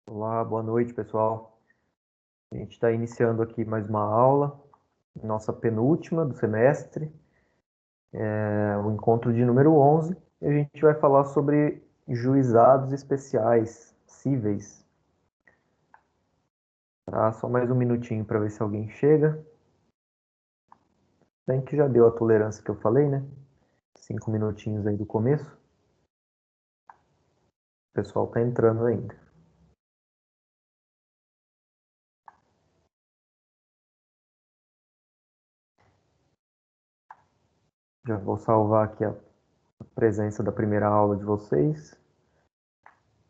Olá, boa noite, pessoal. A gente está iniciando aqui mais uma aula, nossa penúltima do semestre, o encontro de número 11, e a gente vai falar sobre juizados especiais, cíveis. Tá? Só mais um minutinho para ver se alguém chega. Bem que já deu a tolerância que eu falei, né? 5 minutinhos aí do começo. O pessoal está entrando ainda. Já vou salvar aqui a presença da primeira aula de vocês.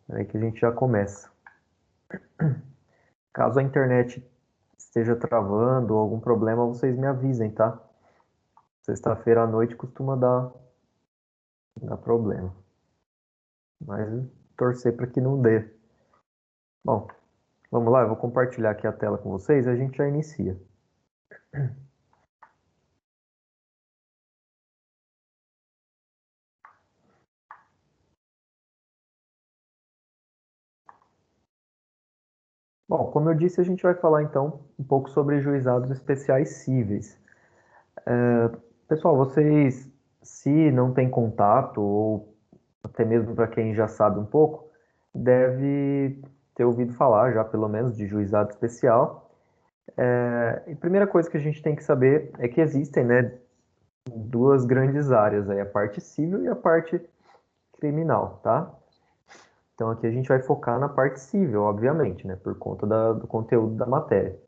Aí que a gente já começa. Caso a internet esteja travando ou algum problema, vocês me avisem, tá? Sexta-feira à noite costuma dar problema. Mas torcer para que não dê. Bom, vamos lá, eu vou compartilhar aqui a tela com vocês e a gente já inicia. Bom, como eu disse, a gente vai falar então um pouco sobre juizados especiais cíveis. Pessoal, vocês, se não têm contato, ou até mesmo para quem já sabe um pouco, deve ter ouvido falar já, pelo menos, de juizado especial. E a primeira coisa que a gente tem que saber é que existem, né, duas grandes áreas aí, a parte civil e a parte criminal, tá? Então aqui a gente vai focar na parte civil, obviamente, né, por conta do conteúdo da matéria.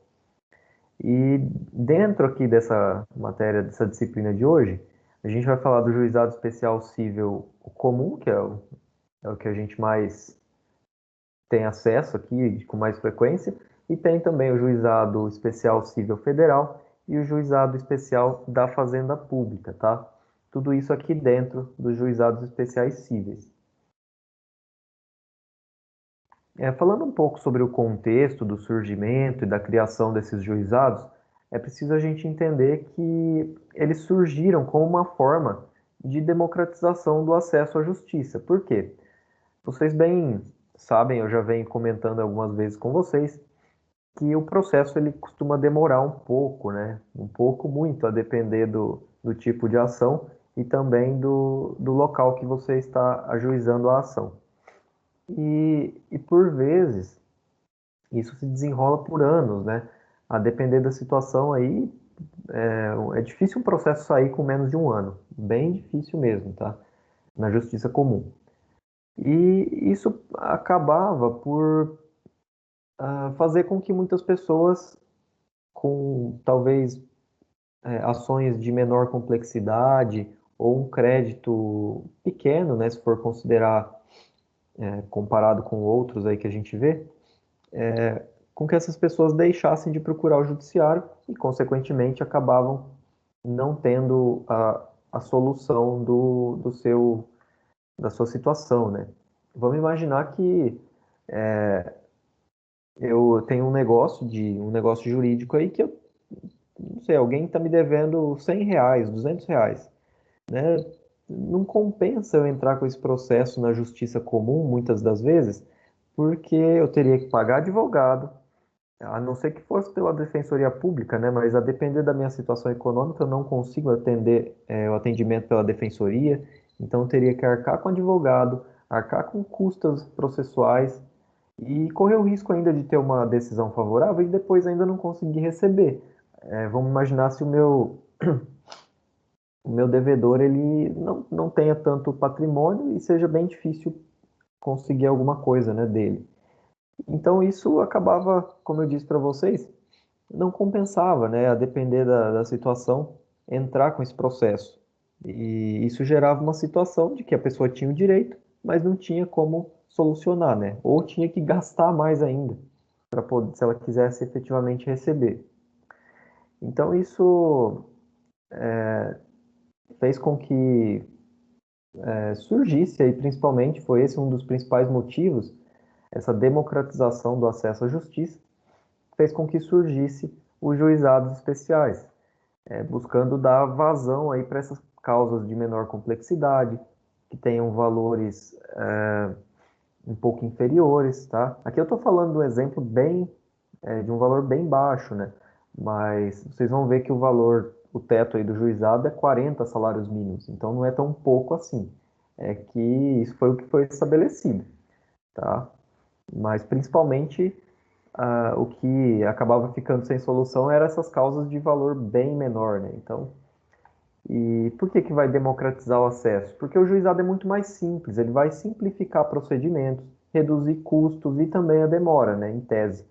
E dentro aqui dessa matéria, dessa disciplina de hoje, a gente vai falar do juizado especial civil comum, que é o que a gente mais tem acesso aqui com mais frequência, e tem também o juizado especial civil federal e o juizado especial da Fazenda Pública, tá? Tudo isso aqui dentro dos juizados especiais cíveis. Falando um pouco sobre o contexto do surgimento e da criação desses juizados, é preciso a gente entender que eles surgiram como uma forma de democratização do acesso à justiça. Por quê? Vocês bem sabem, eu já venho comentando algumas vezes com vocês, que o processo ele costuma demorar um pouco, né? Um pouco muito, a depender do tipo de ação e também do local que você está ajuizando a ação. E por vezes isso se desenrola por anos, né? A depender da situação aí, é difícil um processo sair com menos de um ano, bem difícil mesmo, tá? Na justiça comum. E isso acabava por fazer com que muitas pessoas com talvez ações de menor complexidade ou um crédito pequeno, né, se for considerar comparado com outros aí que a gente vê, com que essas pessoas deixassem de procurar o judiciário e, consequentemente, acabavam não tendo a solução da sua situação, né? Vamos imaginar que eu tenho um negócio jurídico aí que eu não sei, alguém está me devendo R$ 100, R$ 200, né? Não compensa eu entrar com esse processo na justiça comum, muitas das vezes, porque eu teria que pagar advogado, a não ser que fosse pela defensoria pública, né? Mas a depender da minha situação econômica, eu não consigo atender o atendimento pela defensoria, então eu teria que arcar com advogado, arcar com custas processuais e correr o risco ainda de ter uma decisão favorável e depois ainda não conseguir receber. Vamos imaginar se o meu devedor ele não tenha tanto patrimônio e seja bem difícil conseguir alguma coisa, né, dele. Então isso acabava, como eu disse para vocês, não compensava, né, a depender da situação, entrar com esse processo. E isso gerava uma situação de que a pessoa tinha o direito, mas não tinha como solucionar, né? Ou tinha que gastar mais ainda para poder, se ela quisesse efetivamente receber. Então isso fez com que surgisse aí, principalmente, foi esse um dos principais motivos, essa democratização do acesso à justiça, fez com que surgisse os juizados especiais, buscando dar vazão aí para essas causas de menor complexidade, que tenham valores um pouco inferiores, tá? Aqui eu estou falando de um exemplo de um valor bem baixo, né? Mas vocês vão ver que o valor, o teto aí do juizado é 40 salários mínimos, então não é tão pouco assim. É que isso foi o que foi estabelecido, tá? Mas principalmente o que acabava ficando sem solução eram essas causas de valor bem menor, né? Então, e por que que vai democratizar o acesso? Porque o juizado é muito mais simples, ele vai simplificar procedimentos, reduzir custos e também a demora, né, em tese.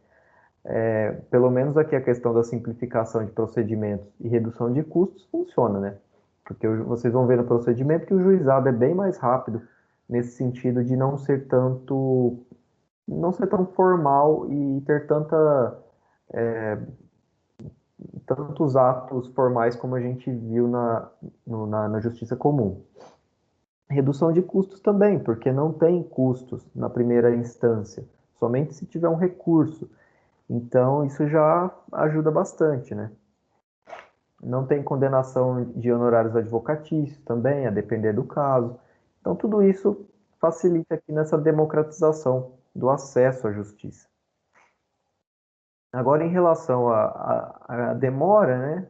Pelo menos aqui a questão da simplificação de procedimentos e redução de custos funciona, né? Porque vocês vão ver no procedimento que o juizado é bem mais rápido nesse sentido de não ser tão formal e ter tantos atos formais como a gente viu na justiça comum. Redução de custos também, porque não tem custos na primeira instância, somente se tiver um recurso. Então, isso já ajuda bastante, né? Não tem condenação de honorários advocatícios também, a depender do caso. Então, tudo isso facilita aqui nessa democratização do acesso à justiça. Agora, em relação à demora, né?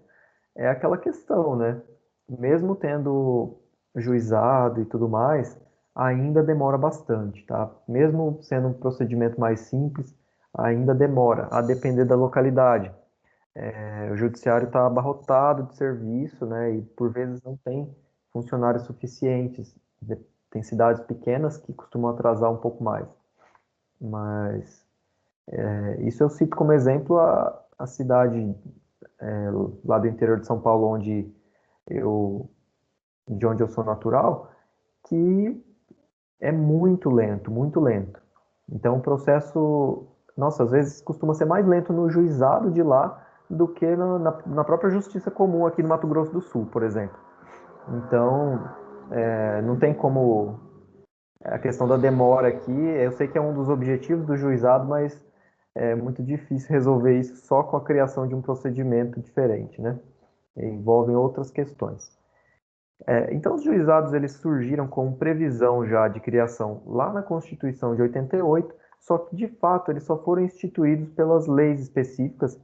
É aquela questão, né? Mesmo tendo juizado e tudo mais, ainda demora bastante, tá? Mesmo sendo um procedimento mais simples, ainda demora, a depender da localidade. O judiciário está abarrotado de serviço, né? E por vezes não tem funcionários suficientes. Tem cidades pequenas que costumam atrasar um pouco mais. Mas isso eu cito como exemplo a cidade lá do interior de São Paulo, eu, de onde eu sou natural, que é muito lento, muito lento. Então o processo, nossa, às vezes costuma ser mais lento no juizado de lá do que na própria justiça comum aqui no Mato Grosso do Sul, por exemplo. Então, não tem como. A questão da demora aqui, eu sei que é um dos objetivos do juizado, mas é muito difícil resolver isso só com a criação de um procedimento diferente, né? Envolvem outras questões. Então, os juizados eles surgiram com previsão já de criação lá na Constituição de 88, só que de fato eles só foram instituídos pelas leis específicas,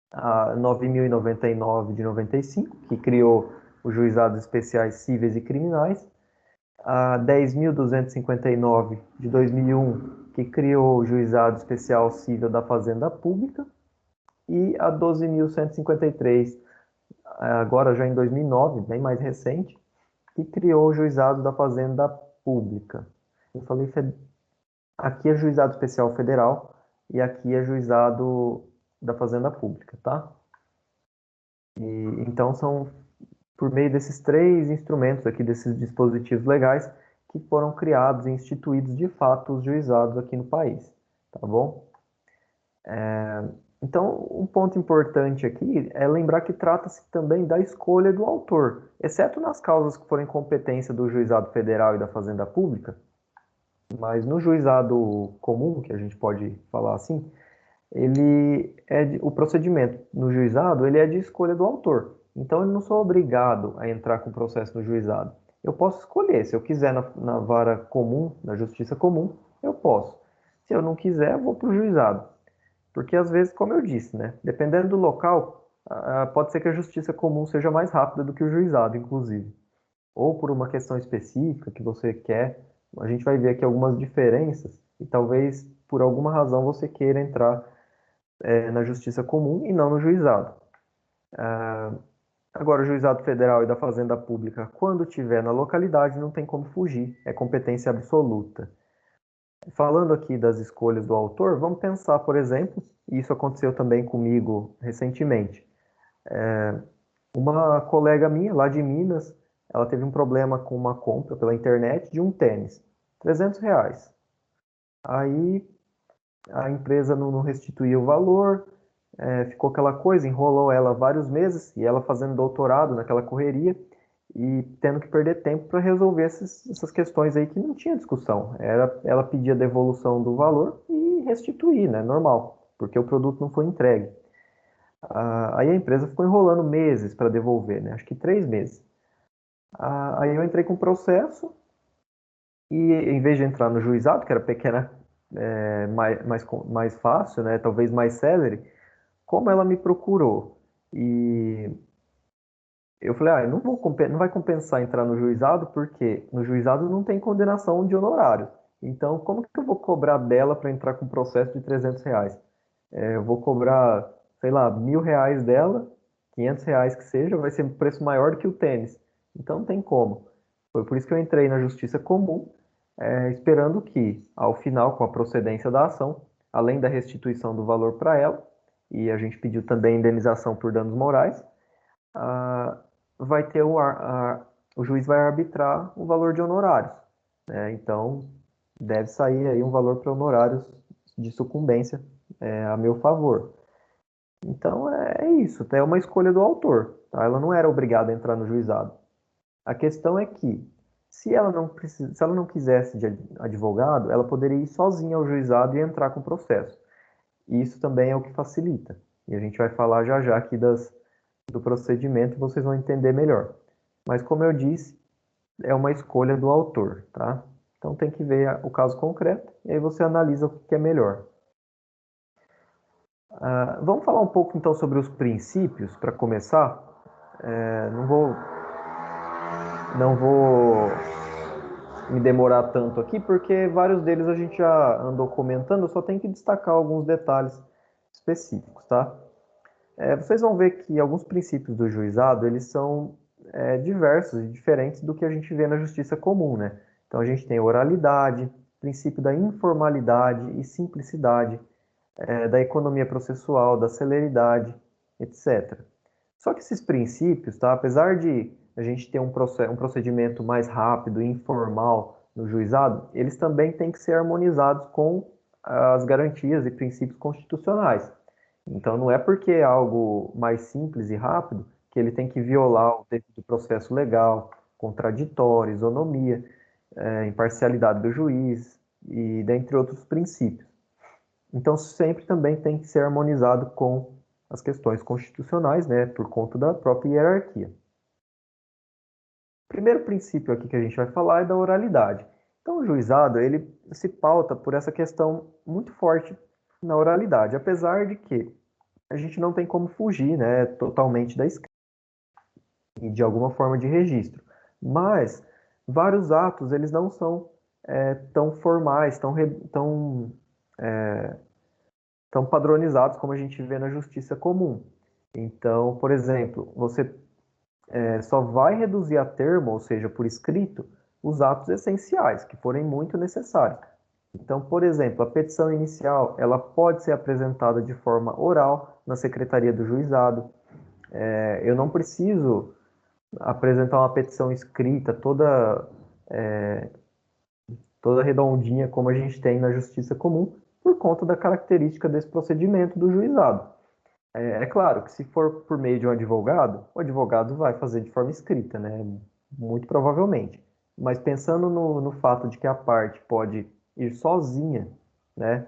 a 9.099 de 95, que criou os juizados especiais cíveis e criminais, a 10.259 de 2001, que criou o juizado especial civil da Fazenda Pública, e a 12.153, agora já em 2009, bem mais recente, que criou o Juizado da Fazenda Pública. Eu falei, aqui é Juizado Especial Federal e aqui é Juizado da Fazenda Pública, tá? E então são por meio desses três instrumentos aqui, desses dispositivos legais, que foram criados e instituídos de fato os juizados aqui no país, tá bom? Então, um ponto importante aqui é lembrar que trata-se também da escolha do autor, exceto nas causas que forem competência do Juizado Federal e da Fazenda Pública, mas no juizado comum, que a gente pode falar assim, o procedimento no juizado, ele é de escolha do autor. Então, eu não sou obrigado a entrar com o processo no juizado. Eu posso escolher, se eu quiser na vara comum, na justiça comum, eu posso. Se eu não quiser, eu vou para o juizado. Porque às vezes, como eu disse, né, dependendo do local, pode ser que a justiça comum seja mais rápida do que o juizado, inclusive. Ou por uma questão específica que você quer. A gente vai ver aqui algumas diferenças e talvez por alguma razão você queira entrar na justiça comum e não no juizado. Agora, o juizado federal e da fazenda pública, quando tiver na localidade, não tem como fugir, é competência absoluta. Falando aqui das escolhas do autor, vamos pensar, por exemplo, e isso aconteceu também comigo recentemente. Uma colega minha, lá de Minas, ela teve um problema com uma compra pela internet de um tênis, R$ 300. Aí a empresa não restituía o valor, ficou aquela coisa, enrolou ela vários meses, e ela fazendo doutorado naquela correria, e tendo que perder tempo para resolver essas questões aí que não tinha discussão. Ela pedia devolução do valor e restituir, né? Normal, porque o produto não foi entregue. Aí a empresa ficou enrolando meses para devolver, né? Acho que 3 meses. Aí eu entrei com o processo E em vez de entrar no juizado, que era pequena, mais fácil, né, talvez mais célere, como ela me procurou e eu falei, não vai compensar entrar no juizado, porque no juizado não tem condenação de honorários. Então, como que eu vou cobrar dela para entrar com um processo de R$ 300? Eu vou cobrar, sei lá, R$ 1.000 dela, R$ 500 que seja, vai ser um preço maior do que o tênis. Então, não tem como. Foi por isso que eu entrei na justiça comum, esperando que, ao final, com a procedência da ação, além da restituição do valor para ela, e a gente pediu também indenização por danos morais, ah, vai ter o juiz vai arbitrar o valor de honorários, né? Então, deve sair aí um valor para honorários de sucumbência, a meu favor. Então, é isso, é uma escolha do autor, tá? Ela não era obrigada a entrar no juizado. A questão é que, se ela não quisesse de advogado, ela poderia ir sozinha ao juizado e entrar com o processo. E isso também é o que facilita. E a gente vai falar já já aqui do procedimento, vocês vão entender melhor. Mas como eu disse, é uma escolha do autor, tá? Então tem que ver o caso concreto e aí você analisa o que é melhor. Vamos falar um pouco então sobre os princípios para começar. Não vou me demorar tanto aqui porque vários deles a gente já andou comentando, eu só tenho que destacar alguns detalhes específicos, tá? Vocês vão ver que alguns princípios do juizado, eles são diversos e diferentes do que a gente vê na justiça comum, né? Então a gente tem oralidade, princípio da informalidade e simplicidade, da economia processual, da celeridade, etc. Só que esses princípios, tá? Apesar de a gente ter um procedimento mais rápido e informal no juizado, eles também têm que ser harmonizados com as garantias e princípios constitucionais. Então, não é porque é algo mais simples e rápido que ele tem que violar o devido processo legal, contraditório, isonomia, imparcialidade do juiz e dentre outros princípios. Então, sempre também tem que ser harmonizado com as questões constitucionais, né, por conta da própria hierarquia. O primeiro princípio aqui que a gente vai falar é da oralidade. Então, o juizado, ele se pauta por essa questão muito forte na oralidade, apesar de que a gente não tem como fugir, né, totalmente da escrita e de alguma forma de registro. Mas vários atos, eles não são tão formais, tão padronizados como a gente vê na justiça comum. Então, por exemplo, você só vai reduzir a termo, ou seja, por escrito, os atos essenciais, que forem muito necessários. Então, por exemplo, a petição inicial, ela pode ser apresentada de forma oral na secretaria do juizado. Eu não preciso apresentar uma petição escrita toda redondinha como a gente tem na justiça comum, por conta da característica desse procedimento do juizado. É claro que se for por meio de um advogado, o advogado vai fazer de forma escrita, né? Muito provavelmente. Mas pensando no fato de que a parte pode ir sozinha, né?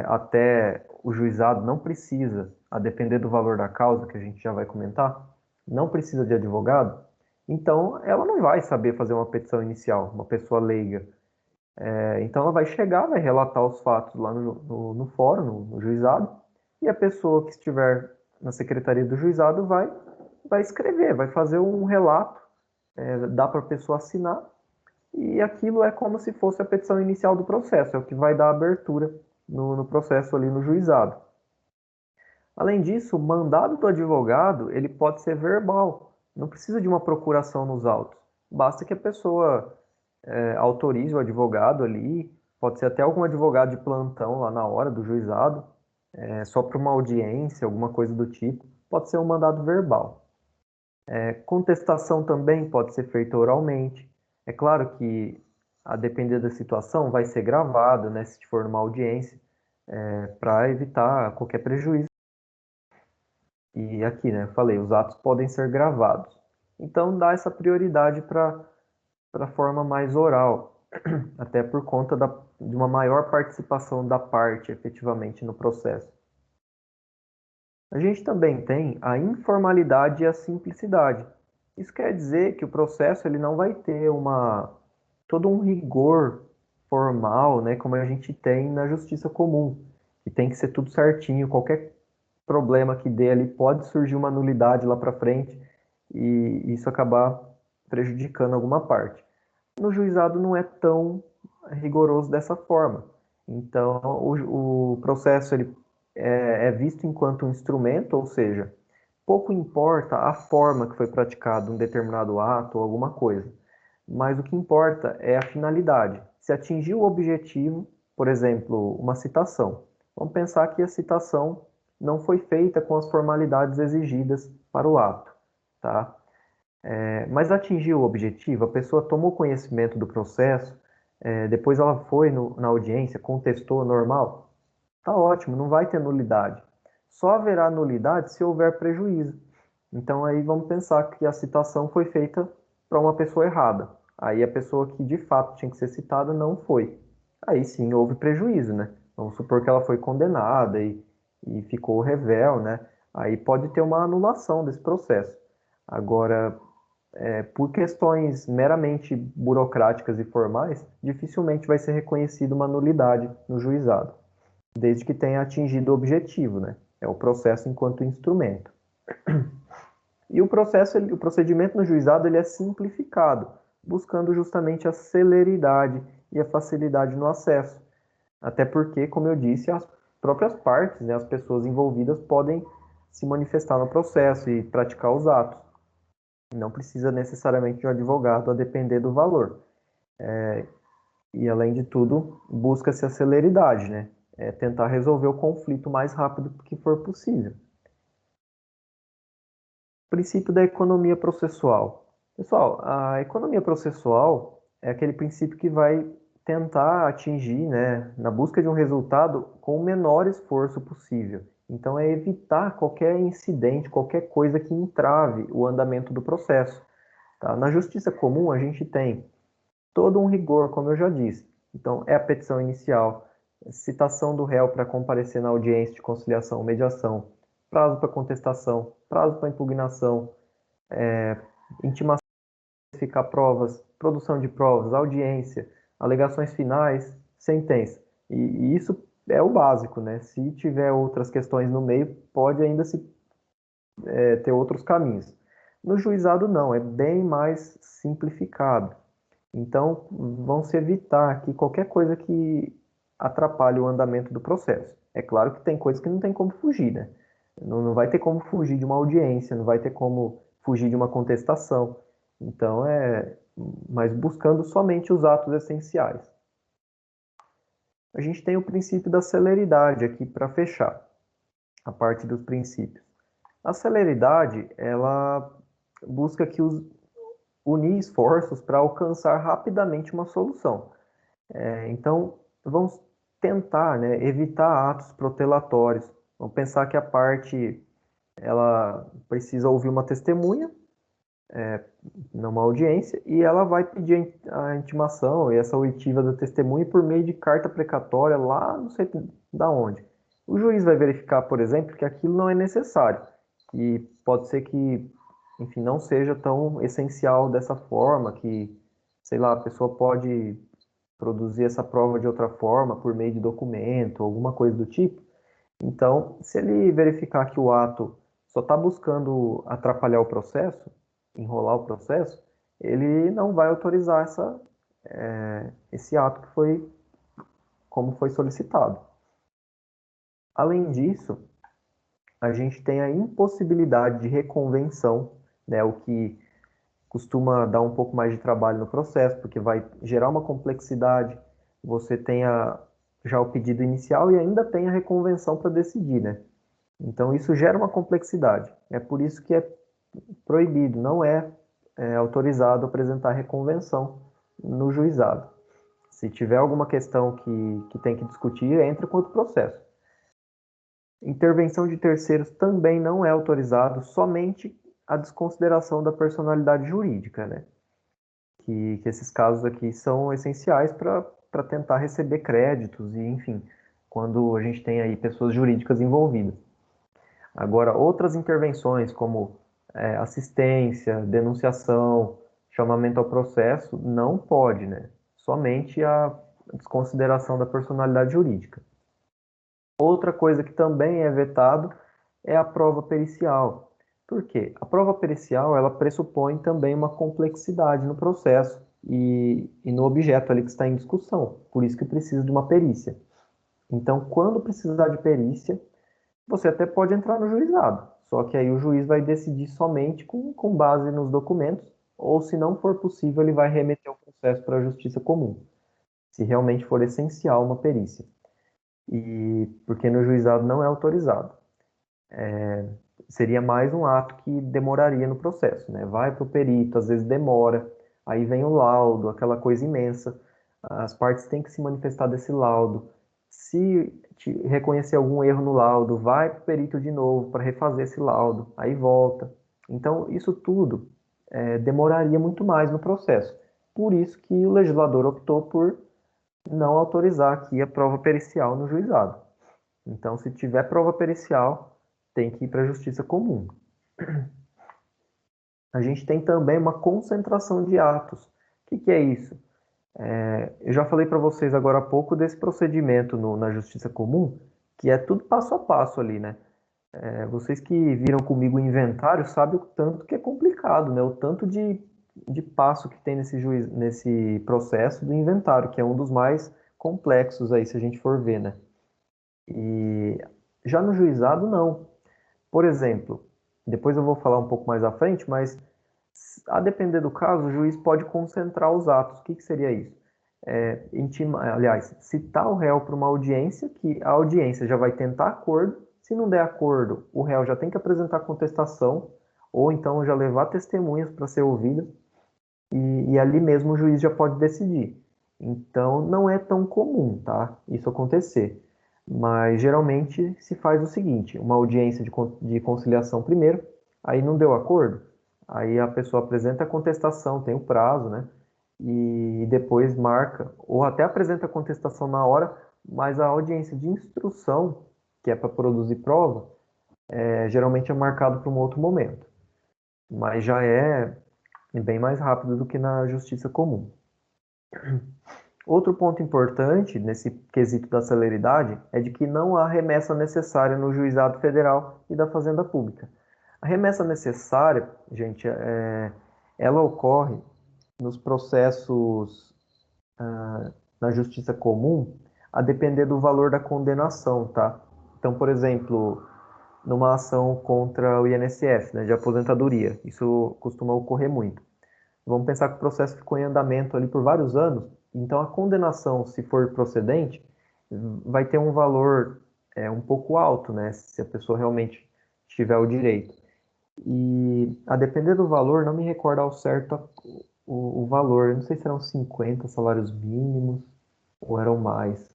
Até o juizado não precisa, a depender do valor da causa, que a gente já vai comentar, não precisa de advogado, então ela não vai saber fazer uma petição inicial, uma pessoa leiga. Então ela vai chegar, vai relatar os fatos lá no fórum, no juizado, e a pessoa que estiver na secretaria do juizado vai escrever, vai fazer um relato, dá para a pessoa assinar, e aquilo é como se fosse a petição inicial do processo, é o que vai dar abertura no processo ali no juizado. Além disso, o mandado do advogado, ele pode ser verbal, não precisa de uma procuração nos autos. Basta que a pessoa autorize o advogado ali, pode ser até algum advogado de plantão lá na hora do juizado, só para uma audiência, alguma coisa do tipo, pode ser um mandado verbal. Contestação também pode ser feita oralmente. É claro que, a depender da situação, vai ser gravado, né, se for numa audiência, para evitar qualquer prejuízo. E aqui, né, eu falei, os atos podem ser gravados. Então, dá essa prioridade para a forma mais oral, até por conta de uma maior participação da parte, efetivamente, no processo. A gente também tem a informalidade e a simplicidade. Isso quer dizer que o processo ele não vai ter uma todo um rigor formal, né, como a gente tem na justiça comum, que tem que ser tudo certinho, qualquer problema que dê ali pode surgir uma nulidade lá para frente e isso acabar prejudicando alguma parte. No juizado não é tão rigoroso dessa forma. Então, o processo ele é visto enquanto um instrumento, ou seja, pouco importa a forma que foi praticado um determinado ato ou alguma coisa, mas o que importa é a finalidade. Se atingir o objetivo, por exemplo, uma citação. Vamos pensar que a citação não foi feita com as formalidades exigidas para o ato, tá? Mas atingiu o objetivo, a pessoa tomou conhecimento do processo, depois ela foi na audiência, contestou normal, tá ótimo, não vai ter nulidade. Só haverá nulidade se houver prejuízo. Então aí vamos pensar que a citação foi feita para uma pessoa errada. Aí a pessoa que de fato tinha que ser citada não foi. Aí sim houve prejuízo, né? Vamos supor que ela foi condenada e ficou revel, né? Aí pode ter uma anulação desse processo. Agora, por questões meramente burocráticas e formais, dificilmente vai ser reconhecida uma nulidade no juizado, desde que tenha atingido o objetivo, né? É o processo enquanto instrumento. E o procedimento no juizado ele é simplificado, buscando justamente a celeridade e a facilidade no acesso. Até porque, como eu disse, as próprias partes, né, as pessoas envolvidas podem se manifestar no processo e praticar os atos. Não precisa necessariamente de um advogado a depender do valor. E, além de tudo, busca-se a celeridade, né? É tentar resolver o conflito o mais rápido que for possível. Princípio da economia processual. Pessoal, a economia processual é aquele princípio que vai tentar atingir, né, na busca de um resultado com o menor esforço possível. Então, é evitar qualquer incidente, qualquer coisa que entrave o andamento do processo. Tá? Na justiça comum, a gente tem todo um rigor, como eu já disse. Então, é a petição inicial, citação do réu para comparecer na audiência de conciliação ou mediação, prazo para contestação, prazo para impugnação, intimação, verificar provas, produção de provas, audiência, alegações finais, sentença. E isso é o básico, né? Se tiver outras questões no meio, pode ainda ter outros caminhos. No juizado, não, é bem mais simplificado. Então, vão se evitar que qualquer coisa que atrapalhe o andamento do processo. É claro que tem coisas que não tem como fugir, né? Não vai ter como fugir de uma audiência, não vai ter como fugir de uma contestação. Então, mas buscando somente os atos essenciais. A gente tem o princípio da celeridade aqui para fechar a parte dos princípios. A celeridade, ela busca que unir esforços para alcançar rapidamente uma solução. Então, vamos tentar, né, evitar atos protelatórios. Vamos pensar que a parte ela precisa ouvir uma testemunha numa audiência e ela vai pedir a intimação e essa oitiva da testemunha por meio de carta precatória lá não sei da onde. O juiz vai verificar, por exemplo, que aquilo não é necessário, que pode ser que, enfim, não seja tão essencial dessa forma, que, sei lá, a pessoa pode produzir essa prova de outra forma, por meio de documento, alguma coisa do tipo. Então, se ele verificar que o ato só está buscando atrapalhar o processo, enrolar o processo, ele não vai autorizar esse ato que foi como foi solicitado. Além disso, a gente tem a impossibilidade de reconvenção, né, o que costuma dar um pouco mais de trabalho no processo, porque vai gerar uma complexidade. Você tem já o pedido inicial e ainda tem a reconvenção para decidir, né? Então isso gera uma complexidade. É por isso que é proibido, não é autorizado apresentar reconvenção no juizado. Se tiver alguma questão que tem que discutir, entra com outro processo. Intervenção de terceiros também não é autorizado, somente a desconsideração da personalidade jurídica, né? Que esses casos aqui são essenciais para tentar receber créditos e, enfim, quando a gente tem aí pessoas jurídicas envolvidas. Agora, outras intervenções como assistência, denunciação, chamamento ao processo, não pode, né? somente a desconsideração da personalidade jurídica. Outra coisa que também é vetado é a prova pericial. Por quê? A prova pericial, ela pressupõe também uma complexidade no processo e no objeto ali que está em discussão. Por isso que precisa de uma perícia. Então, quando precisar de perícia, você até pode entrar no juizado. Só que aí o juiz vai decidir somente com base nos documentos, ou se não for possível, ele vai remeter o processo para a justiça comum, se realmente for essencial uma perícia. E porque no juizado não é autorizado. Seria mais um ato que demoraria no processo, né? Vai para o perito, às vezes demora, aí vem o laudo, aquela coisa imensa. As partes têm que se manifestar desse laudo. Se reconhecer algum erro no laudo, vai para o perito de novo para refazer esse laudo, aí volta. Então, isso tudo demoraria muito mais no processo. Por isso que o legislador optou por não autorizar aqui a prova pericial no juizado. Então, se tiver prova pericial, tem que ir para a justiça comum. A gente tem também uma concentração de atos. O que é isso? Eu já falei para vocês agora há pouco desse procedimento na justiça comum, que é tudo passo a passo ali, né? Vocês que viram comigo o inventário sabem o tanto que é complicado, né? O tanto de passo que tem nesse processo do inventário, que é um dos mais complexos aí, se a gente for ver, né? E já no juizado, não. Por exemplo, depois eu vou falar um pouco mais à frente, mas a depender do caso, o juiz pode concentrar os atos. O que seria isso? Aliás, citar o réu para uma audiência, que a audiência já vai tentar acordo. Se não der acordo, o réu já tem que apresentar contestação, ou então já levar testemunhas para ser ouvida, e ali mesmo o juiz já pode decidir. Então, não é tão comum, tá? Isso acontecer. Mas geralmente se faz o seguinte: uma audiência de conciliação primeiro, aí não deu acordo, aí a pessoa apresenta a contestação, tem o prazo, né? E depois marca, ou até apresenta a contestação na hora, mas a audiência de instrução, que é para produzir prova, geralmente é marcado para um outro momento. Mas já é bem mais rápido do que na justiça comum. Outro ponto importante nesse quesito da celeridade é de que não há remessa necessária no juizado federal e da Fazenda Pública. A remessa necessária, gente, ela ocorre nos processos na justiça comum, a depender do valor da condenação, tá? Então, por exemplo, numa ação contra o INSS, né, de aposentadoria, isso costuma ocorrer muito. Vamos pensar que o processo ficou em andamento ali por vários anos, então a condenação, se for procedente, vai ter um valor um pouco alto, né? Se a pessoa realmente tiver o direito. E a depender do valor, não me recordo ao certo o valor, eu não sei se eram 50 salários mínimos ou eram mais.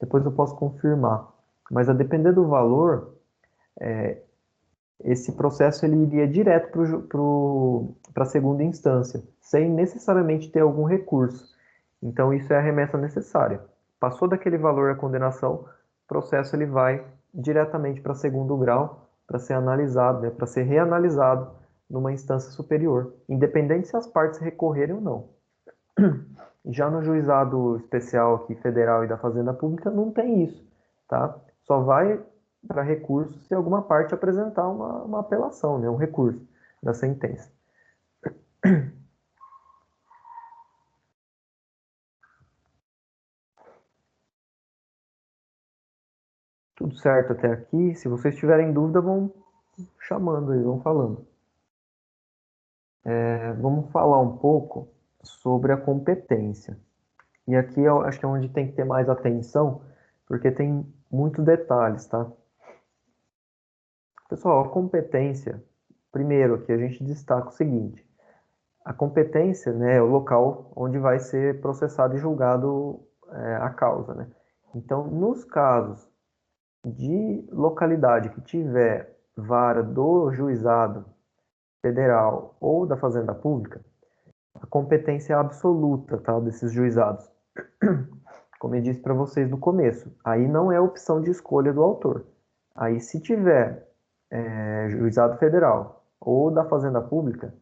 Depois eu posso confirmar. Mas a depender do valor, esse processo ele iria direto para a segunda instância, sem necessariamente ter algum recurso. Então, isso é a remessa necessária. Passou daquele valor a condenação, o processo ele vai diretamente para segundo grau, para ser analisado, né, para ser reanalisado numa instância superior, independente se as partes recorrerem ou não. Já no juizado especial aqui, federal e da Fazenda Pública, não tem isso, tá? Só vai para recurso se alguma parte apresentar uma apelação, né? Um recurso da sentença. Tudo certo até aqui? Se vocês tiverem dúvida, vão chamando aí, vão falando. Vamos falar um pouco sobre a competência. E aqui eu acho que é onde tem que ter mais atenção, porque tem muitos detalhes, tá? Pessoal, a competência, primeiro aqui a gente destaca o seguinte: a competência, né, é o local onde vai ser processado e julgado a causa, né? Então, nos casos de localidade que tiver vara do juizado federal ou da Fazenda Pública, a competência é absoluta, tá, desses juizados. Como eu disse para vocês no começo, aí não é opção de escolha do autor. Aí, se tiver juizado federal ou da Fazenda Pública,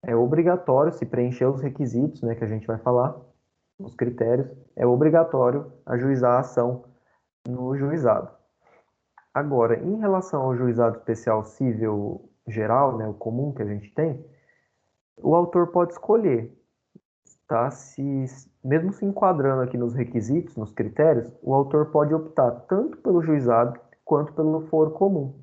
é obrigatório se preencher os requisitos, né, que a gente vai falar, os critérios, é obrigatório ajuizar a ação no juizado. Agora, em relação ao juizado especial cível geral, né, o comum que a gente tem, o autor pode escolher, tá? Mesmo se enquadrando aqui nos requisitos, nos critérios, o autor pode optar tanto pelo juizado quanto pelo foro comum,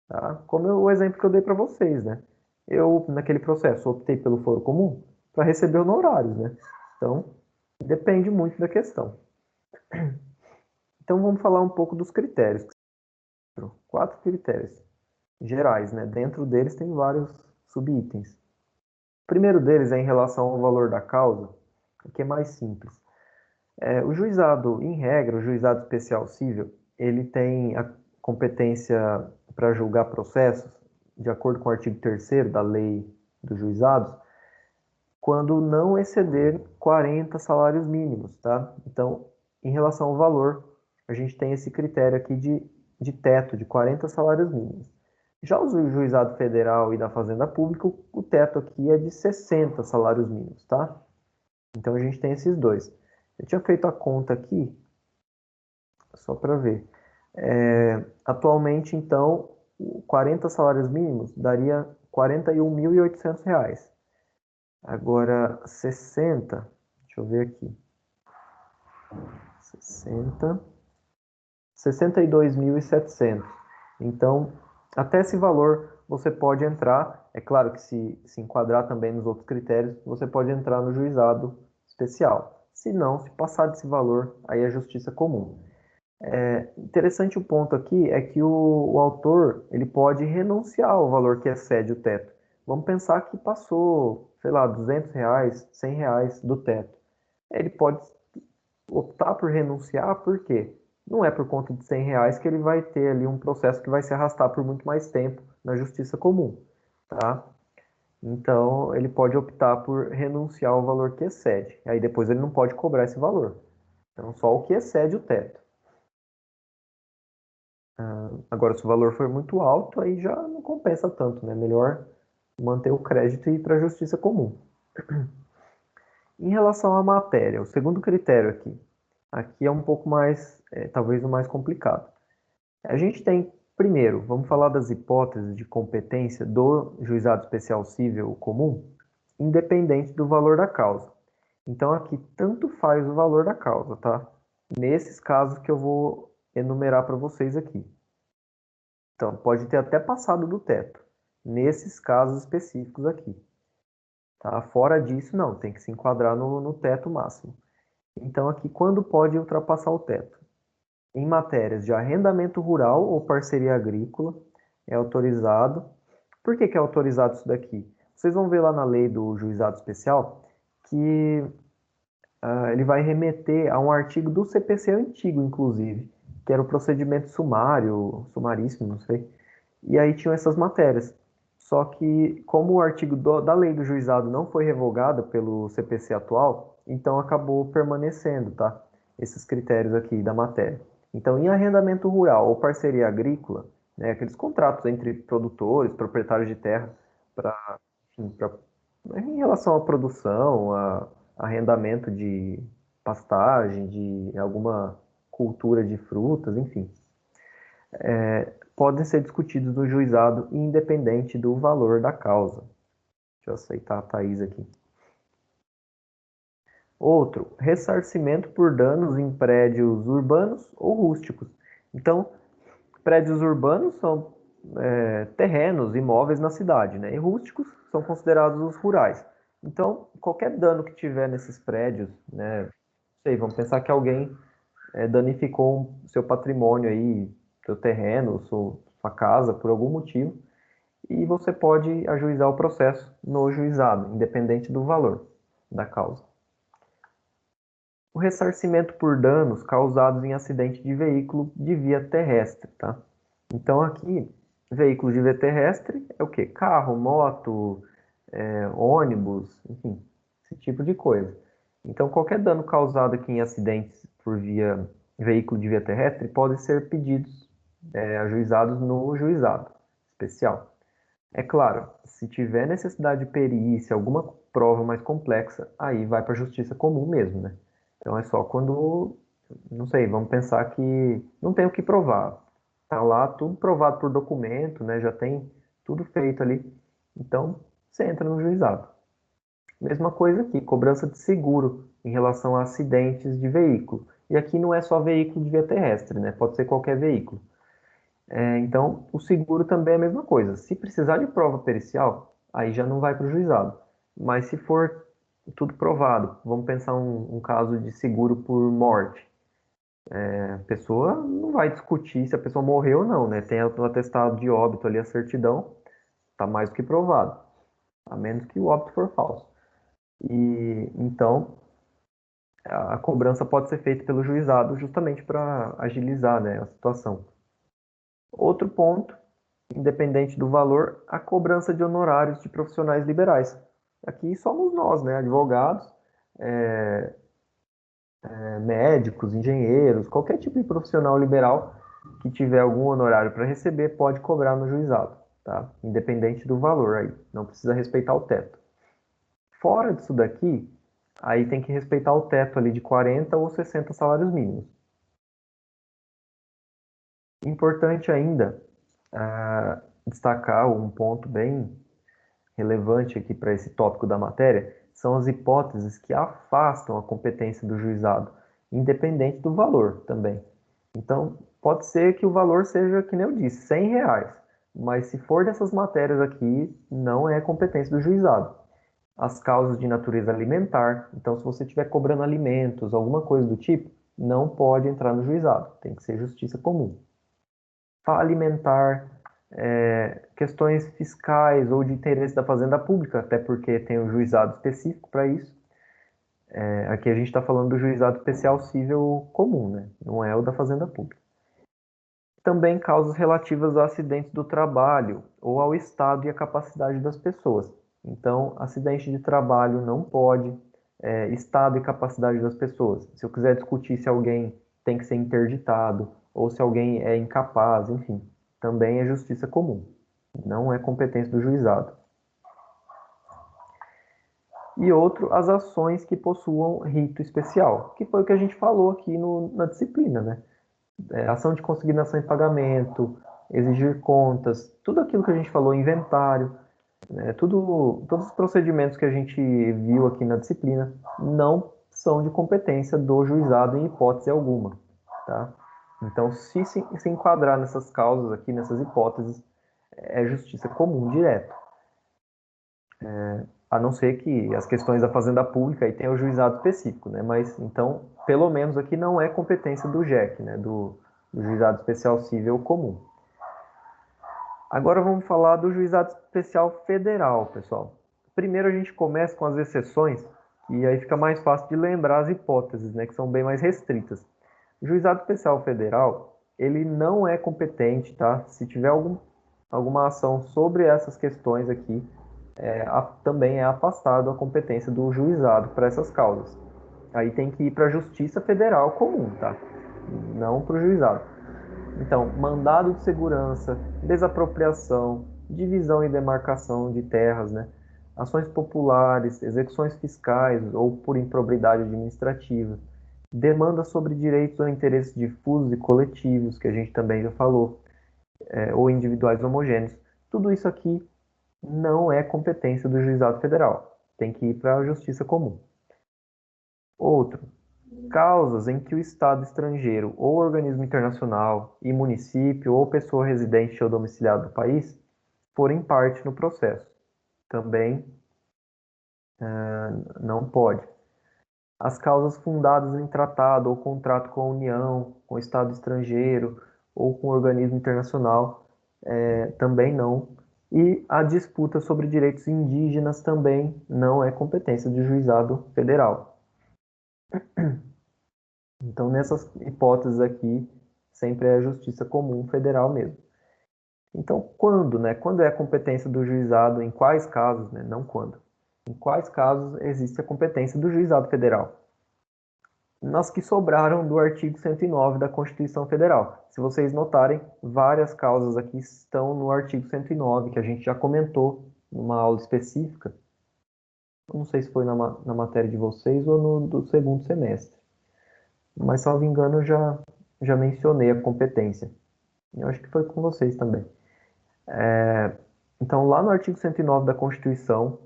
tá? Como o exemplo que eu dei para vocês, né? Eu, naquele processo, optei pelo foro comum para receber honorários, né? Então, depende muito da questão. Então, vamos falar um pouco dos critérios. 4 critérios gerais, né? Dentro deles tem vários subitens. O primeiro deles é em relação ao valor da causa, que é mais simples. O juizado, em regra, o juizado especial cível, ele tem a competência para julgar processos, de acordo com o artigo 3º da Lei dos Juizados, quando não exceder 40 salários mínimos, tá? Então, em relação ao valor, a gente tem esse critério aqui de teto, de 40 salários mínimos. Já o juizado federal e da Fazenda Pública, o teto aqui é de 60 salários mínimos, tá? Então, a gente tem esses dois. Eu tinha feito a conta aqui, só para ver. Atualmente, então, 40 salários mínimos daria R$ 41.800. Agora, 60, deixa eu ver aqui. 60, 62.700. Então, até esse valor você pode entrar. É claro que se enquadrar também nos outros critérios, você pode entrar no juizado especial. Se não, se passar desse valor, aí é justiça comum. Interessante o ponto aqui é que o autor ele pode renunciar ao valor que excede o teto. Vamos pensar que passou, sei lá, R$ 200, R$ 100 do teto. Ele pode optar por renunciar, por quê? Não é por conta de R$ 100 que ele vai ter ali um processo que vai se arrastar por muito mais tempo na justiça comum, tá? Então, ele pode optar por renunciar ao valor que excede. Aí depois ele não pode cobrar esse valor. Então, só o que excede o teto. Agora, se o valor for muito alto, aí já não compensa tanto, né? Melhor manter o crédito e ir para a justiça comum. Em relação à matéria, o segundo critério aqui é um pouco mais, talvez o mais complicado. A gente tem, primeiro, vamos falar das hipóteses de competência do juizado especial cível comum, independente do valor da causa. Então, aqui tanto faz o valor da causa, tá? Nesses casos que eu vou enumerar para vocês aqui. Então, pode ter até passado do teto, nesses casos específicos aqui. Tá? Fora disso, não, tem que se enquadrar no teto máximo. Então, aqui, quando pode ultrapassar o teto? Em matérias de arrendamento rural ou parceria agrícola, é autorizado. Por que é autorizado isso daqui? Vocês vão ver lá na lei do juizado especial que ele vai remeter a um artigo do CPC antigo, inclusive, que era o procedimento sumário, sumaríssimo, não sei. E aí tinham essas matérias. Só que, como o artigo da lei do juizado não foi revogado pelo CPC atual, então acabou permanecendo, tá? Esses critérios aqui da matéria. Então, em arrendamento rural ou parceria agrícola, né, aqueles contratos entre produtores, proprietários de terra, para, em relação à produção, a arrendamento de pastagem, de alguma cultura de frutas, enfim, podem ser discutidos no juizado independente do valor da causa. Deixa eu aceitar a Thaís aqui. Outro, ressarcimento por danos em prédios urbanos ou rústicos. Então, prédios urbanos são terrenos, imóveis na cidade, né? E rústicos são considerados os rurais. Então, qualquer dano que tiver nesses prédios, né? Sei, vamos pensar que alguém danificou seu patrimônio aí, seu terreno, sua casa, por algum motivo, e você pode ajuizar o processo no juizado, independente do valor da causa. O ressarcimento por danos causados em acidente de veículo de via terrestre, tá? Então aqui, veículo de via terrestre é o quê? Carro, moto, ônibus, enfim, esse tipo de coisa. Então qualquer dano causado aqui em acidentes por veículo de via terrestre pode ser pedidos, ajuizados no juizado especial. É claro, se tiver necessidade de perícia, alguma prova mais complexa, aí vai para a justiça comum mesmo, né? Então é só quando, não sei, vamos pensar que não tem o que provar. Tá lá tudo provado por documento, né? Já tem tudo feito ali. Então, você entra no juizado. Mesma coisa aqui, cobrança de seguro em relação a acidentes de veículo. E aqui não é só veículo de via terrestre, né? Pode ser qualquer veículo. Então, o seguro também é a mesma coisa. Se precisar de prova pericial, aí já não vai para o juizado. Mas se for tudo provado, vamos pensar um caso de seguro por morte. A pessoa não vai discutir se a pessoa morreu ou não, né? Tem o atestado de óbito ali, a certidão, está mais do que provado, a menos que o óbito for falso. E então a cobrança pode ser feita pelo juizado justamente para agilizar, né, a situação. Outro ponto, independente do valor, a cobrança de honorários de profissionais liberais. Aqui somos nós, né, advogados, médicos, engenheiros, qualquer tipo de profissional liberal que tiver algum honorário para receber pode cobrar no juizado, tá? Independente do valor aí, não precisa respeitar o teto. Fora disso daqui, aí tem que respeitar o teto ali de 40 ou 60 salários mínimos. Importante ainda destacar um ponto bem relevante aqui para esse tópico da matéria são as hipóteses que afastam a competência do juizado, independente do valor também. Então, pode ser que o valor seja, que nem eu disse, R$ 100, mas se for dessas matérias aqui, não é competência do juizado. As causas de natureza alimentar, então se você estiver cobrando alimentos, alguma coisa do tipo, não pode entrar no juizado, tem que ser justiça comum. Alimentar, questões fiscais ou de interesse da fazenda pública, até porque tem um juizado específico para isso. Aqui a gente está falando do juizado especial cível comum, né? Não é o da fazenda pública. Também causas relativas a acidentes do trabalho ou ao estado e à capacidade das pessoas. Então, acidente de trabalho não pode, estado e capacidade das pessoas. Se eu quiser discutir se alguém tem que ser interditado ou se alguém é incapaz, enfim, também é justiça comum, não é competência do juizado. E outro, as ações que possuam rito especial, que foi o que a gente falou aqui na disciplina, né? Ação de consignação em pagamento, exigir contas, tudo aquilo que a gente falou, inventário, todos os procedimentos que a gente viu aqui na disciplina não são de competência do juizado em hipótese alguma, tá? Então, se enquadrar nessas causas aqui, nessas hipóteses, é justiça comum direto. A não ser que as questões da fazenda pública aí tenham o juizado específico, né? Mas, então, pelo menos aqui não é competência do JEC, né? Do Juizado Especial Cível Comum. Agora vamos falar do Juizado Especial Federal, pessoal. Primeiro a gente começa com as exceções, e aí fica mais fácil de lembrar as hipóteses, né, que são bem mais restritas. O Juizado Especial Federal, ele não é competente, tá? Se tiver alguma ação sobre essas questões aqui, também é afastado a competência do juizado para essas causas. Aí tem que ir para a Justiça Federal comum, tá? Não para o juizado. Então, mandado de segurança, desapropriação, divisão e demarcação de terras, né? Ações populares, execuções fiscais ou por improbidade administrativa, demanda sobre direitos ou interesses difusos e coletivos, que a gente também já falou, ou individuais homogêneos. Tudo isso aqui não é competência do juizado federal. Tem que ir para a justiça comum. Outro, causas em que o Estado estrangeiro ou organismo internacional e município ou pessoa residente ou domiciliada do país forem parte no processo. Também não pode. As causas fundadas em tratado ou contrato com a União, com o Estado estrangeiro ou com organismo internacional também não. E a disputa sobre direitos indígenas também não é competência do juizado federal. Então, nessas hipóteses aqui, sempre é a justiça comum federal mesmo. Então, quando, né? Quando é a competência do juizado, em quais casos, né? Não quando. Em quais casos existe a competência do juizado federal? Nas que sobraram do artigo 109 da Constituição Federal. Se vocês notarem, várias causas aqui estão no artigo 109, que a gente já comentou numa aula específica. Não sei se foi na matéria de vocês ou no do segundo semestre. mas, salvo engano, eu já mencionei a competência. Eu acho que foi com vocês também. Então, lá no artigo 109 da Constituição,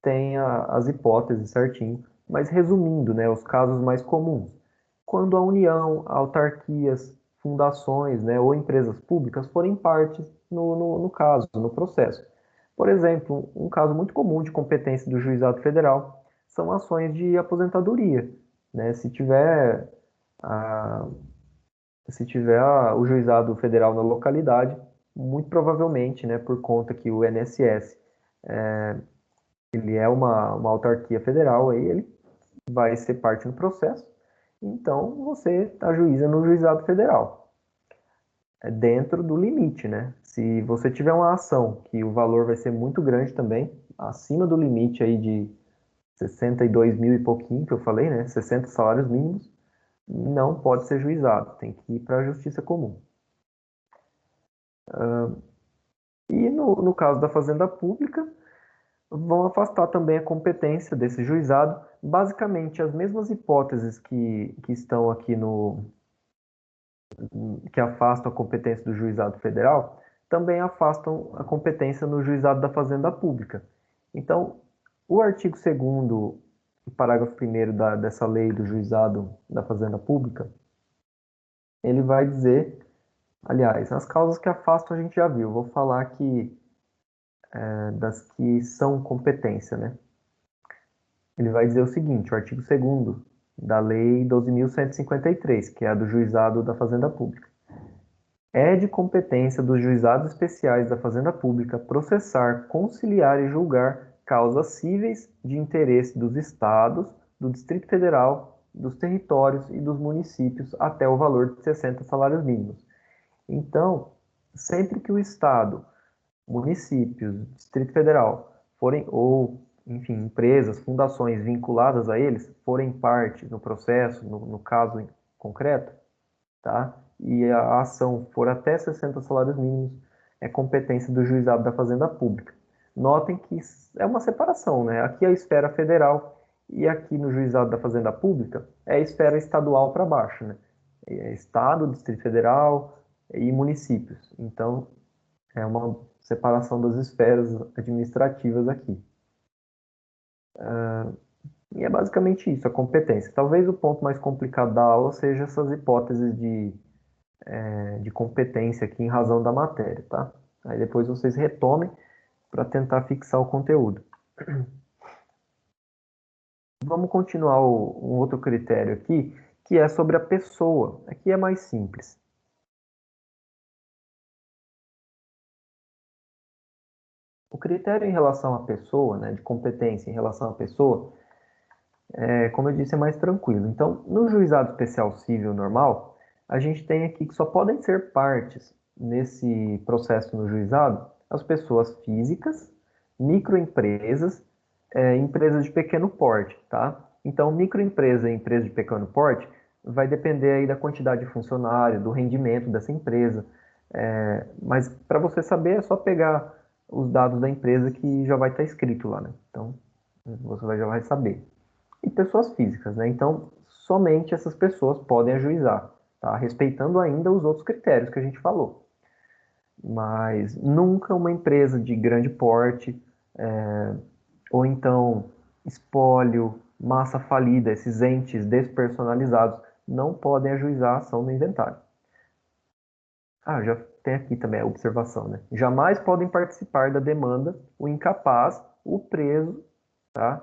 tem as hipóteses certinho, mas resumindo, né, os casos mais comuns. Quando a União, autarquias, fundações, né, ou empresas públicas forem partes no caso, no processo. Por exemplo, um caso muito comum de competência do Juizado Federal são ações de aposentadoria, né? A, o Juizado Federal na localidade, muito provavelmente, né, por conta que o INSS ele é uma autarquia federal, aí ele vai ser parte no processo. Então, você ajuiza no juizado federal. É dentro do limite, né? Se você tiver uma ação que o valor vai ser muito grande também, acima do limite aí de 62 mil e pouquinho que eu falei, né? 60 salários mínimos, não pode ser juizado, tem que ir para a justiça comum. E no caso da fazenda pública, vão afastar também a competência desse juizado. Basicamente, as mesmas hipóteses que estão aqui que afastam a competência do juizado federal, também afastam a competência no juizado da fazenda pública. Então, o artigo 2º, parágrafo 1º dessa lei do juizado da fazenda pública, ele vai dizer, aliás, as causas que afastam a gente já viu, vou falar aqui das que são competência, né? Ele vai dizer o seguinte, o artigo 2º da Lei 12.153, que é a do Juizado da Fazenda Pública. É de competência dos juizados especiais da Fazenda Pública processar, conciliar e julgar causas cíveis de interesse dos estados, do Distrito Federal, dos territórios e dos municípios até o valor de 60 salários mínimos. Então, sempre que o estado, municípios, Distrito Federal forem, ou, enfim, empresas, fundações vinculadas a eles, forem parte no processo, no caso concreto, tá? E a ação for até 60 salários mínimos, é competência do juizado da Fazenda Pública. Notem que é uma separação, né? Aqui é a esfera federal e aqui no juizado da Fazenda Pública é a esfera estadual para baixo, né? É Estado, Distrito Federal e municípios. Então, é uma separação das esferas administrativas aqui. E é basicamente isso, a competência. Talvez o ponto mais complicado da aula seja essas hipóteses de competência aqui em razão da matéria, tá? Aí depois vocês retomem para tentar fixar o conteúdo. Vamos continuar um outro critério aqui, que é sobre a pessoa. Aqui é mais simples. O critério em relação à pessoa, né, de competência em relação à pessoa, como eu disse, é mais tranquilo. Então, no juizado especial civil normal, a gente tem aqui que só podem ser partes nesse processo no juizado as pessoas físicas, microempresas, empresas de pequeno porte, tá? Então, microempresa e empresa de pequeno porte vai depender aí da quantidade de funcionário, do rendimento dessa empresa. Mas para você saber é só pegar os dados da empresa que já vai estar escrito lá, né? Então, você já vai saber e pessoas físicas, né? Então, somente essas pessoas podem ajuizar, tá? Respeitando ainda os outros critérios que a gente falou. Mas nunca uma empresa de grande porte, ou então espólio, massa falida, esses entes despersonalizados, não podem ajuizar a ação no inventário. Ah, já tem aqui também a observação, né? Jamais podem participar da demanda o incapaz, o preso, tá?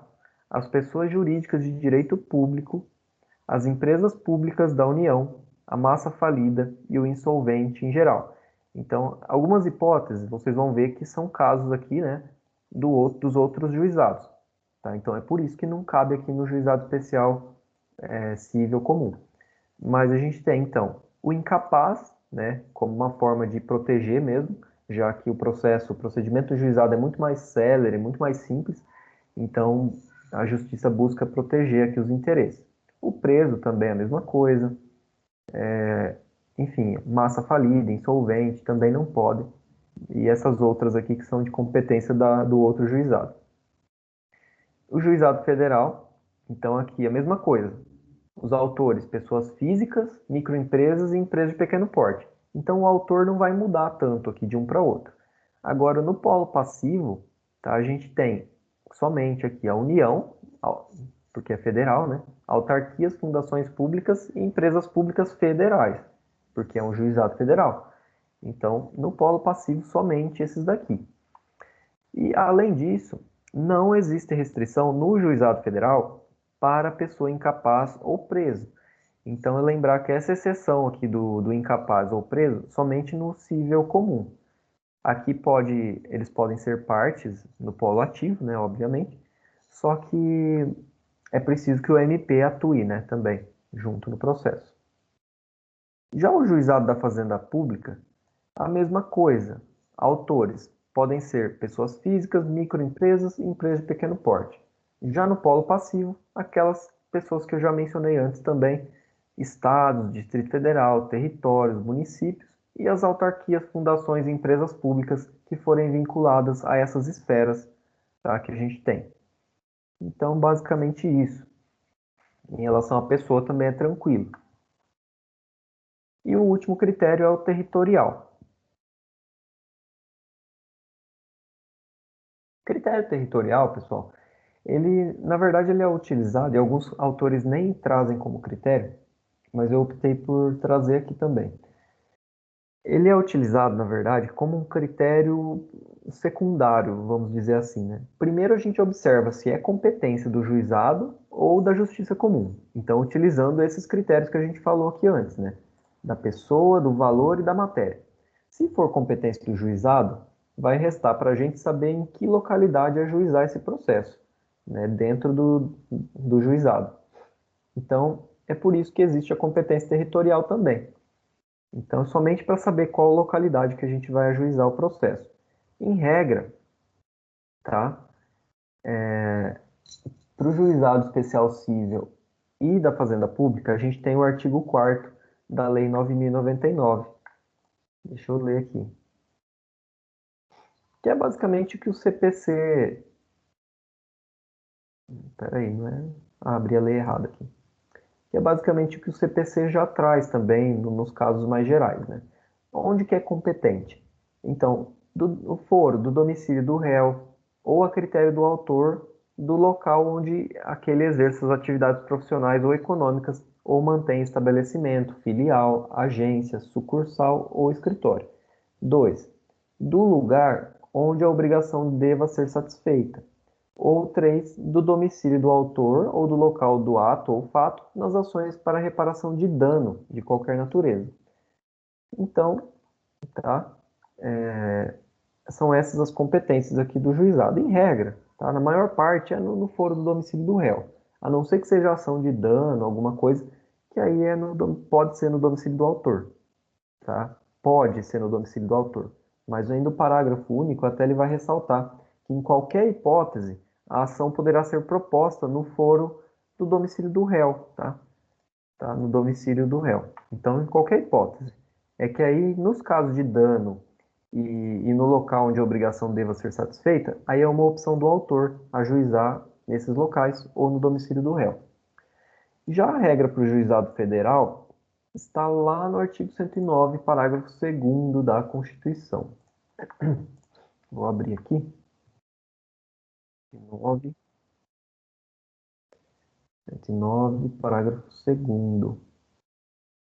As pessoas jurídicas de direito público, as empresas públicas da União, a massa falida e o insolvente em geral. Então, algumas hipóteses vocês vão ver que são casos aqui, né, dos outros juizados. Tá? Então, é por isso que não cabe aqui no juizado especial civil comum. Mas a gente tem, então, o incapaz, né, como uma forma de proteger mesmo, já que o procedimento do juizado é muito mais célere, muito mais simples, então a justiça busca proteger aqui os interesses. O preso também é a mesma coisa. Enfim, massa falida, insolvente, também não pode. E essas outras aqui que são de competência do outro juizado. O juizado federal, então aqui é a mesma coisa. Os autores, pessoas físicas, microempresas e empresas de pequeno porte. Então, o autor não vai mudar tanto aqui de um para outro. Agora, no polo passivo, tá, a gente tem somente aqui a União, porque é federal, né? Autarquias, fundações públicas e empresas públicas federais, porque é um juizado federal. Então, no polo passivo, somente esses daqui. E, além disso, não existe restrição no juizado federal para pessoa incapaz ou preso. Então, é lembrar que essa exceção aqui do incapaz ou preso somente no cível comum. Aqui eles podem ser partes no polo ativo, né, obviamente, só que é preciso que o MP atue, né, também, junto no processo. Já o juizado da fazenda pública, a mesma coisa. Autores podem ser pessoas físicas, microempresas e empresas de pequeno porte. Já no polo passivo, aquelas pessoas que eu já mencionei antes também, estados, Distrito Federal, territórios, municípios e as autarquias, fundações e empresas públicas que forem vinculadas a essas esferas, tá, que a gente tem. Então, basicamente isso. Em relação à pessoa também é tranquilo. E o último critério é o territorial. Critério territorial, pessoal, ele, na verdade, ele é utilizado, e alguns autores nem trazem como critério, mas eu optei por trazer aqui também. Ele é utilizado, na verdade, como um critério secundário, vamos dizer assim, né? Primeiro a gente observa se é competência do juizado ou da justiça comum. Então, utilizando esses critérios que a gente falou aqui antes, né? Da pessoa, do valor e da matéria. Se for competência do juizado, vai restar para a gente saber em que localidade ajuizar esse processo, né? Dentro do juizado. Então, é por isso que existe a competência territorial também. Então, somente para saber qual localidade que a gente vai ajuizar o processo. Em regra, tá? Para o juizado especial civil e da fazenda pública, a gente tem o artigo 4º da Lei 9.099. Deixa eu ler aqui. Que é basicamente o que o CPC... Peraí, não é? Ah, abri a lei errada aqui. Que é basicamente o que o CPC já traz também nos casos mais gerais, né? Onde que é competente? Então, do foro, do domicílio do réu, ou a critério do autor, do local onde aquele exerce as atividades profissionais ou econômicas ou mantém estabelecimento, filial, agência, sucursal ou escritório. 2. Do lugar onde a obrigação deva ser satisfeita. Ou 3. Do domicílio do autor ou do local do ato ou fato nas ações para reparação de dano de qualquer natureza. Então, tá? São essas as competências aqui do juizado. Em regra, tá? Na maior parte é no foro do domicílio do réu. A não ser que seja ação de dano, alguma coisa, que aí pode ser no domicílio do autor. Tá? Pode ser no domicílio do autor. Mas ainda o parágrafo único até ele vai ressaltar que em qualquer hipótese a ação poderá ser proposta no foro do domicílio do réu, tá? No domicílio do réu. Então, em qualquer hipótese. É que aí, nos casos de dano e no local onde a obrigação deva ser satisfeita, aí é uma opção do autor ajuizar nesses locais ou no domicílio do réu. Já a regra para o juizado federal está lá no artigo 109, parágrafo 2º da Constituição. Vou abrir aqui. 109, 109, parágrafo 2º,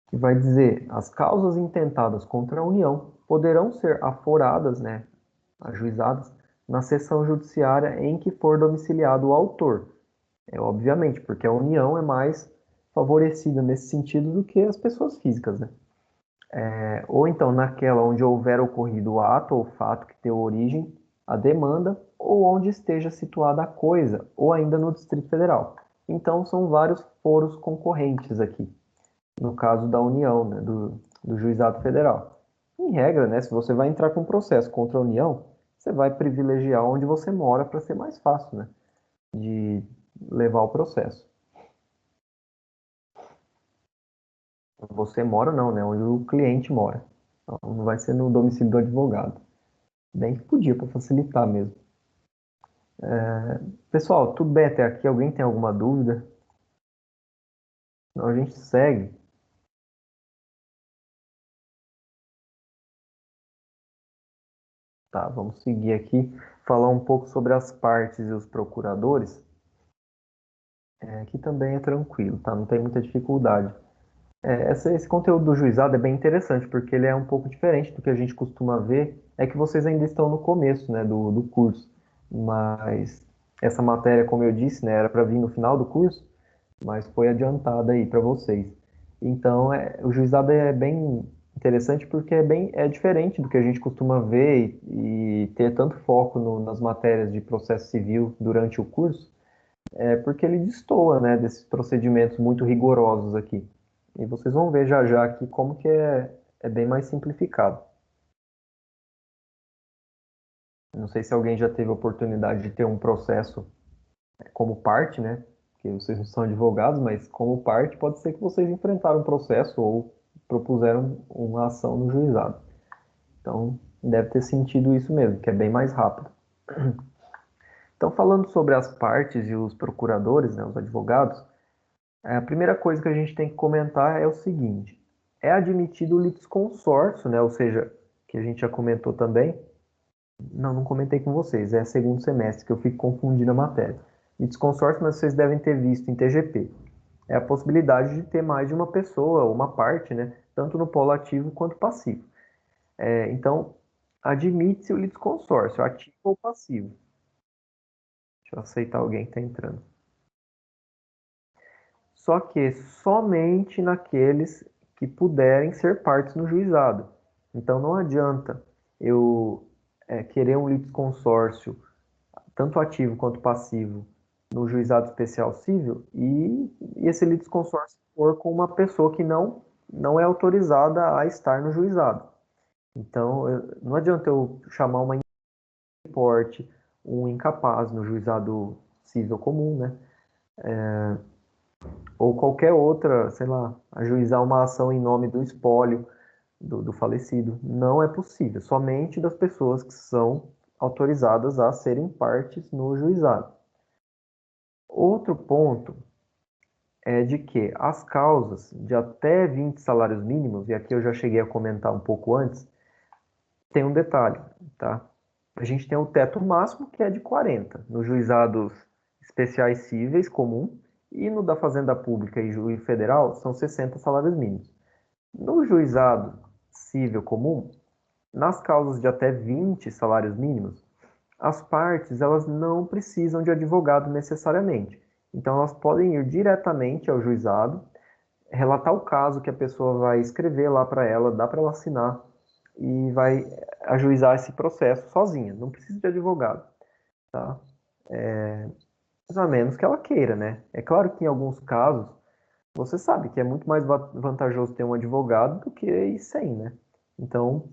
que vai dizer: as causas intentadas contra a União poderão ser aforadas, né, ajuizadas, na seção judiciária em que for domiciliado o autor. É obviamente, porque a União é mais favorecida nesse sentido do que as pessoas físicas, né? Ou então naquela onde houver ocorrido o ato ou fato que deu origem à demanda, ou onde esteja situada a coisa, ou ainda no Distrito Federal. Então, são vários foros concorrentes aqui, no caso da União, né, do Juizado Federal. Em regra, né, se você vai entrar com um processo contra a União, você vai privilegiar onde você mora para ser mais fácil, né, de levar o processo. Você mora não, né, onde o cliente mora. Então, não vai ser no domicílio do advogado. Bem que podia, para facilitar mesmo. Pessoal, tudo bem até aqui? Alguém tem alguma dúvida? Então a gente segue. Tá, vamos seguir aqui, falar um pouco sobre as partes e os procuradores. Aqui também é tranquilo, tá? Não tem muita dificuldade. Esse conteúdo do juizado é bem interessante, porque ele é um pouco diferente do que a gente costuma ver. É que vocês ainda estão no começo, né, do curso. Mas essa matéria, como eu disse, né, era para vir no final do curso, mas foi adiantada aí para vocês. Então, o juizado é bem interessante porque é diferente do que a gente costuma ver e ter tanto foco nas matérias de processo civil durante o curso. Porque ele destoa, né, desses procedimentos muito rigorosos aqui. E vocês vão ver já já aqui como que é bem mais simplificado. Não sei se alguém já teve a oportunidade de ter um processo como parte, né? Que vocês não são advogados, mas como parte pode ser que vocês enfrentaram um processo ou propuseram uma ação no juizado. Então, deve ter sentido isso mesmo, que é bem mais rápido. Então, falando sobre as partes e os procuradores, né, os advogados, a primeira coisa que a gente tem que comentar é o seguinte: é admitido o litisconsórcio, né? Ou seja, que a gente já comentou também. Não comentei com vocês, é segundo semestre que eu fico confundindo a matéria. Litisconsórcio, mas vocês devem ter visto em TGP. É a possibilidade de ter mais de uma pessoa, ou uma parte, né? Tanto no polo ativo quanto passivo. Então, admite-se o litisconsórcio, ativo ou passivo. Deixa eu aceitar alguém que está entrando. Só que somente naqueles que puderem ser partes no juizado. Então não adianta eu querer um litisconsórcio, tanto ativo quanto passivo, no juizado especial civil e esse litisconsórcio for com uma pessoa que não é autorizada a estar no juizado. Então não adianta eu chamar uma importe, um incapaz no juizado civil comum, né? Ou qualquer outra, sei lá, ajuizar uma ação em nome do espólio do falecido. Não é possível, somente das pessoas que são autorizadas a serem partes no juizado. Outro ponto é de que as causas de até 20 salários mínimos, e aqui eu já cheguei a comentar um pouco antes, tem um detalhe, tá? A gente tem o teto máximo que é de 40 nos juizados especiais cíveis comum e no da Fazenda Pública e juiz federal são 60 salários mínimos. No juizado civil comum, nas causas de até 20 salários mínimos, as partes elas não precisam de advogado necessariamente. Então elas podem ir diretamente ao juizado, relatar o caso que a pessoa vai escrever lá para ela, dá para ela assinar e vai ajuizar esse processo sozinha, não precisa de advogado, tá? Mais ou menos que ela queira, né? É claro que em alguns casos você sabe que é muito mais vantajoso ter um advogado do que ir sem, né? Então,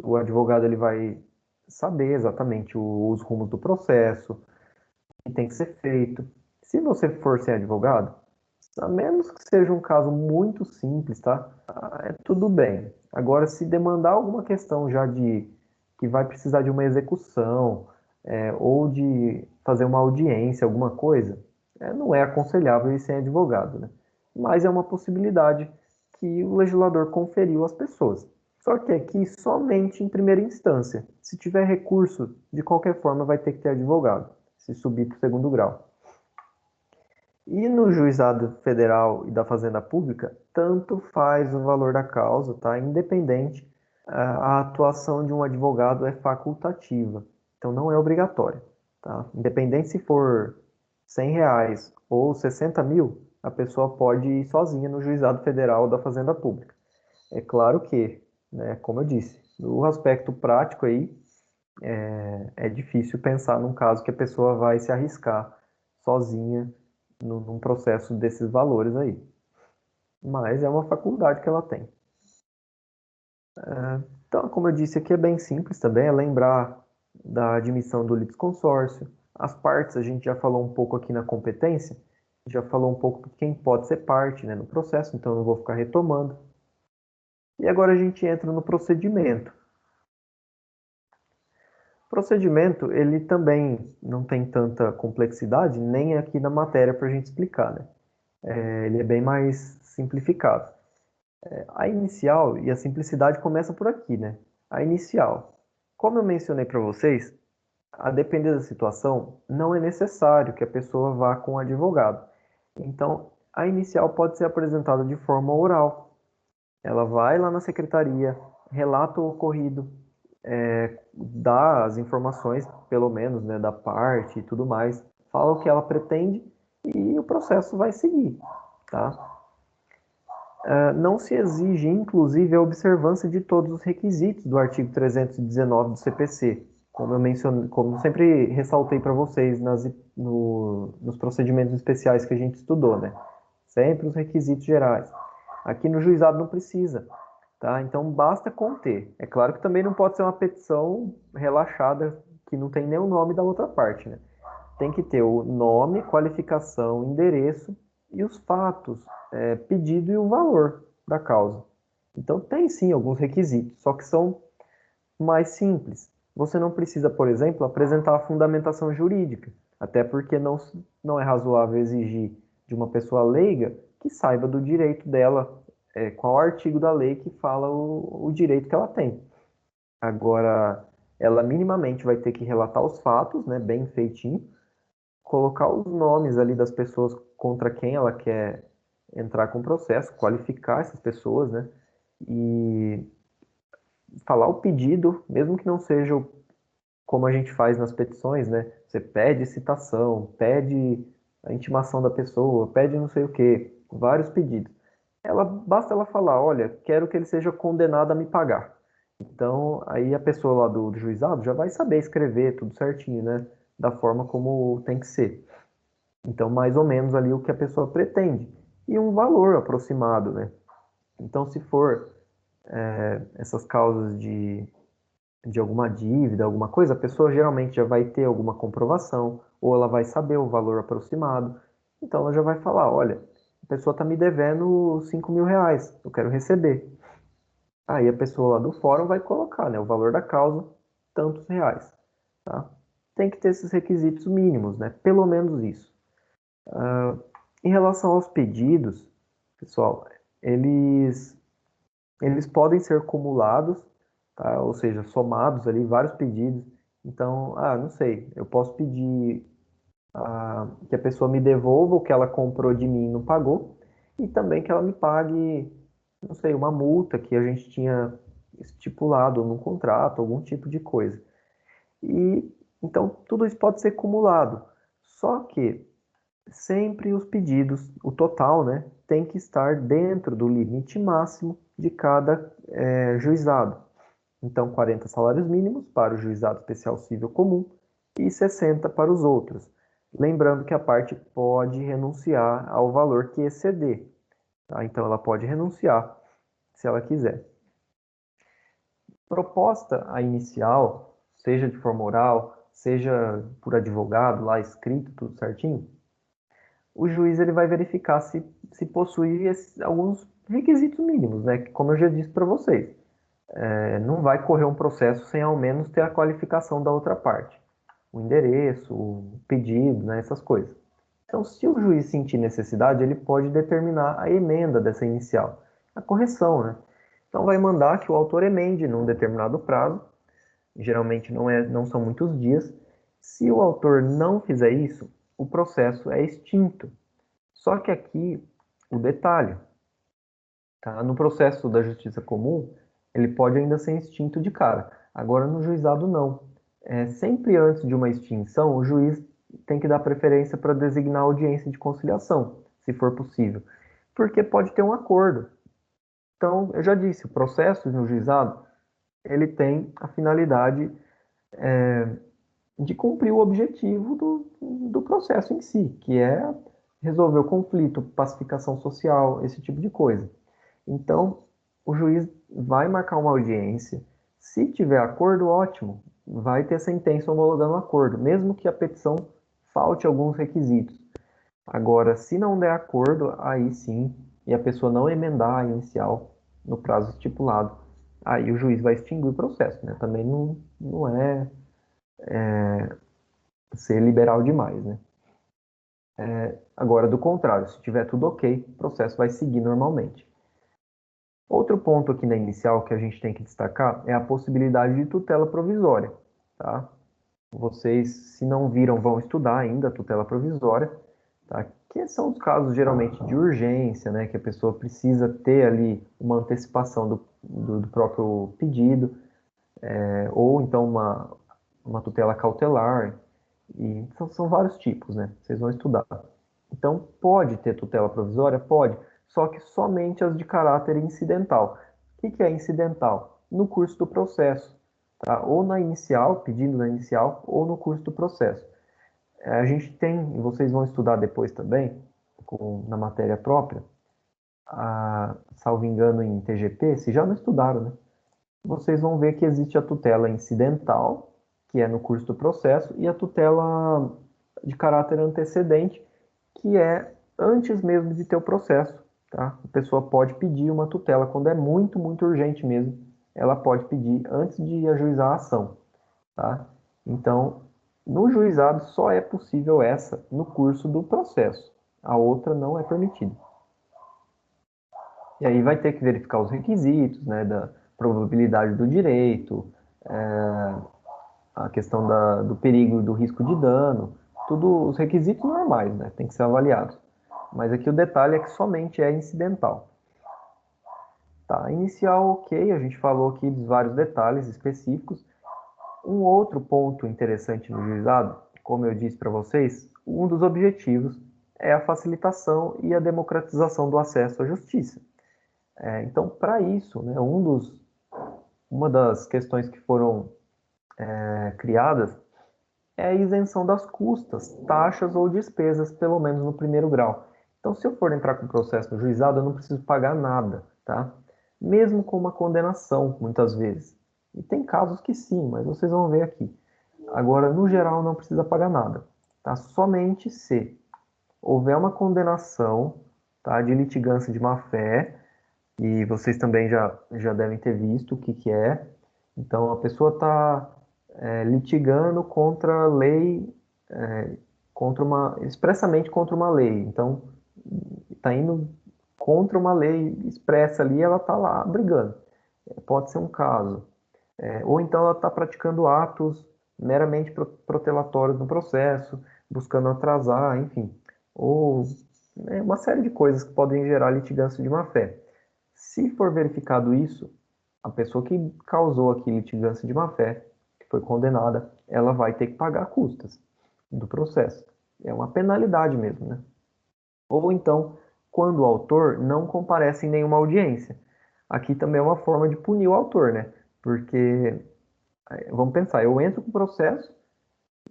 o advogado ele vai saber exatamente os rumos do processo, o que tem que ser feito. Se você for sem advogado, a menos que seja um caso muito simples, tá? É tudo bem. Agora, se demandar alguma questão já de que vai precisar de uma execução, ou de fazer uma audiência, alguma coisa, não é aconselhável ir sem advogado, né? Mas é uma possibilidade que o legislador conferiu às pessoas. Só que aqui somente em primeira instância. Se tiver recurso, de qualquer forma vai ter que ter advogado, se subir para o segundo grau. E no juizado federal e da Fazenda Pública, tanto faz o valor da causa, tá? Independente, a atuação de um advogado é facultativa, então não é obrigatória, tá? Independente se for R$ 100 ou 60 mil, a pessoa pode ir sozinha no juizado federal da Fazenda Pública. É claro que, né, como eu disse, no aspecto prático aí, é difícil pensar num caso que a pessoa vai se arriscar sozinha num processo desses valores aí. Mas é uma faculdade que ela tem. Então, como eu disse, aqui é bem simples também, é lembrar da admissão do litisconsórcio. As partes, a gente já falou um pouco aqui na competência, já falou um pouco de quem pode ser parte, né, no processo, então eu não vou ficar retomando. E agora a gente entra no procedimento. O procedimento, ele também não tem tanta complexidade, nem aqui na matéria para a gente explicar, né? Ele é bem mais simplificado. A inicial e a simplicidade começa por aqui, né? A inicial. Como eu mencionei para vocês, a depender da situação, não é necessário que a pessoa vá com o advogado. Então, a inicial pode ser apresentada de forma oral. Ela vai lá na secretaria, relata o ocorrido, dá as informações, pelo menos, né, da parte e tudo mais, fala o que ela pretende e o processo vai seguir, tá? Não se exige, inclusive, a observância de todos os requisitos do artigo 319 do CPC, como eu mencionei, como eu sempre ressaltei para vocês nos procedimentos especiais que a gente estudou, né? Sempre os requisitos gerais. Aqui no juizado não precisa, tá? Então basta conter. É claro que também não pode ser uma petição relaxada que não tem nem o nome da outra parte, né? Tem que ter o nome, qualificação, endereço e os fatos, pedido e o valor da causa. Então tem sim alguns requisitos, só que são mais simples. Você não precisa, por exemplo, apresentar a fundamentação jurídica, até porque não é razoável exigir de uma pessoa leiga que saiba do direito dela, qual artigo da lei que fala o direito que ela tem. Agora, ela minimamente vai ter que relatar os fatos, né, bem feitinho, colocar os nomes ali das pessoas contra quem ela quer entrar com o processo, qualificar essas pessoas, né, e falar o pedido, mesmo que não seja como a gente faz nas petições, né? Você pede citação, pede a intimação da pessoa, pede não sei o quê, vários pedidos. Basta ela falar, olha, quero que ele seja condenado a me pagar. Então, aí a pessoa lá do juizado já vai saber escrever tudo certinho, né? Da forma como tem que ser. Então, mais ou menos ali o que a pessoa pretende. E um valor aproximado, né? Então, se for essas causas de alguma dívida, alguma coisa, a pessoa geralmente já vai ter alguma comprovação, ou ela vai saber o valor aproximado. Então ela já vai falar, olha, a pessoa está me devendo R$ 5.000, eu quero receber. Aí a pessoa lá do fórum vai colocar, né, o valor da causa, tantos reais, tá? Tem que ter esses requisitos mínimos, né? Pelo menos isso. Em relação aos pedidos, pessoal, eles eles podem ser cumulados, tá? Ou seja, somados ali, vários pedidos. Então, não sei, eu posso pedir que a pessoa me devolva o que ela comprou de mim e não pagou, e também que ela me pague, não sei, uma multa que a gente tinha estipulado no contrato, algum tipo de coisa. E então tudo isso pode ser cumulado. Só que sempre os pedidos, o total, né, tem que estar dentro do limite máximo de cada juizado. Então, 40 salários mínimos para o juizado especial civil comum e 60 para os outros. Lembrando que a parte pode renunciar ao valor que exceder. Tá? Então, ela pode renunciar se ela quiser. Proposta a inicial, seja de forma oral, seja por advogado, lá escrito, tudo certinho, o juiz ele vai verificar se possui alguns requisitos mínimos, né? Como eu já disse para vocês, não vai correr um processo sem ao menos ter a qualificação da outra parte, o endereço, o pedido, né? Essas coisas. Então, se o juiz sentir necessidade, ele pode determinar a emenda dessa inicial, a correção, né? Então, vai mandar que o autor emende num determinado prazo, geralmente não são muitos dias. Se o autor não fizer isso, o processo é extinto. Só que aqui o detalhe, tá? No processo da justiça comum, ele pode ainda ser extinto de cara. Agora no juizado não. Sempre antes de uma extinção, o juiz tem que dar preferência para designar audiência de conciliação, se for possível, porque pode ter um acordo. Então, eu já disse, o processo no juizado, ele tem a finalidade de cumprir o objetivo do processo em si, que é resolver o conflito, pacificação social, esse tipo de coisa. Então, o juiz vai marcar uma audiência. Se tiver acordo, ótimo, vai ter sentença homologando o acordo, mesmo que a petição falte alguns requisitos. Agora, se não der acordo, aí sim, e a pessoa não emendar a inicial no prazo estipulado, aí o juiz vai extinguir o processo, né? Também não é ser liberal demais, né? Agora, do contrário, se tiver tudo ok, o processo vai seguir normalmente. Outro ponto aqui na inicial que a gente tem que destacar é a possibilidade de tutela provisória, tá? Vocês, se não viram, vão estudar ainda a tutela provisória, tá? Que são os casos geralmente de urgência, né? Que a pessoa precisa ter ali uma antecipação do próprio pedido, ou então uma tutela cautelar, e são vários tipos, né? Vocês vão estudar. Então, pode ter tutela provisória? Pode, só que somente as de caráter incidental. O que que é incidental? No curso do processo, tá? Ou na inicial, pedindo na inicial, ou no curso do processo. A gente tem, e vocês vão estudar depois também, na matéria própria, salvo engano em TGP, se já não estudaram, né? Vocês vão ver que existe a tutela incidental, que é no curso do processo, e a tutela de caráter antecedente, que é antes mesmo de ter o processo, tá? A pessoa pode pedir uma tutela quando é muito, muito urgente mesmo. Ela pode pedir antes de ajuizar a ação, tá? Então, no juizado só é possível essa no curso do processo. A outra não é permitida. E aí vai ter que verificar os requisitos, né, da probabilidade do direito, a questão do perigo, do risco de dano, tudo os requisitos normais, né, tem que ser avaliados. Mas aqui o detalhe é que somente é incidental. Tá, inicial, ok, a gente falou aqui dos vários detalhes específicos. Um outro ponto interessante no juizado, como eu disse para vocês, um dos objetivos é a facilitação e a democratização do acesso à justiça. Então, para isso, né, uma das questões que foram criadas é a isenção das custas, taxas ou despesas, pelo menos no primeiro grau. Então, se eu for entrar com processo no juizado, eu não preciso pagar nada, tá? Mesmo com uma condenação, muitas vezes. E tem casos que sim, mas vocês vão ver aqui. Agora, no geral, não precisa pagar nada, tá? Somente se houver uma condenação, tá, de litigância de má-fé, e vocês também já devem ter visto o que que é. Então, a pessoa está litigando contra a lei, expressamente contra uma lei. Então, está indo contra uma lei expressa ali, ela está lá brigando. Pode ser um caso. Ou então ela está praticando atos meramente protelatórios no processo, buscando atrasar, enfim. Ou uma série de coisas que podem gerar litigância de má-fé. Se for verificado isso, a pessoa que causou aqui litigância de má-fé, que foi condenada, ela vai ter que pagar custas do processo. É uma penalidade mesmo, né? Ou então, quando o autor não comparece em nenhuma audiência. Aqui também é uma forma de punir o autor, né? Porque, vamos pensar, eu entro com o processo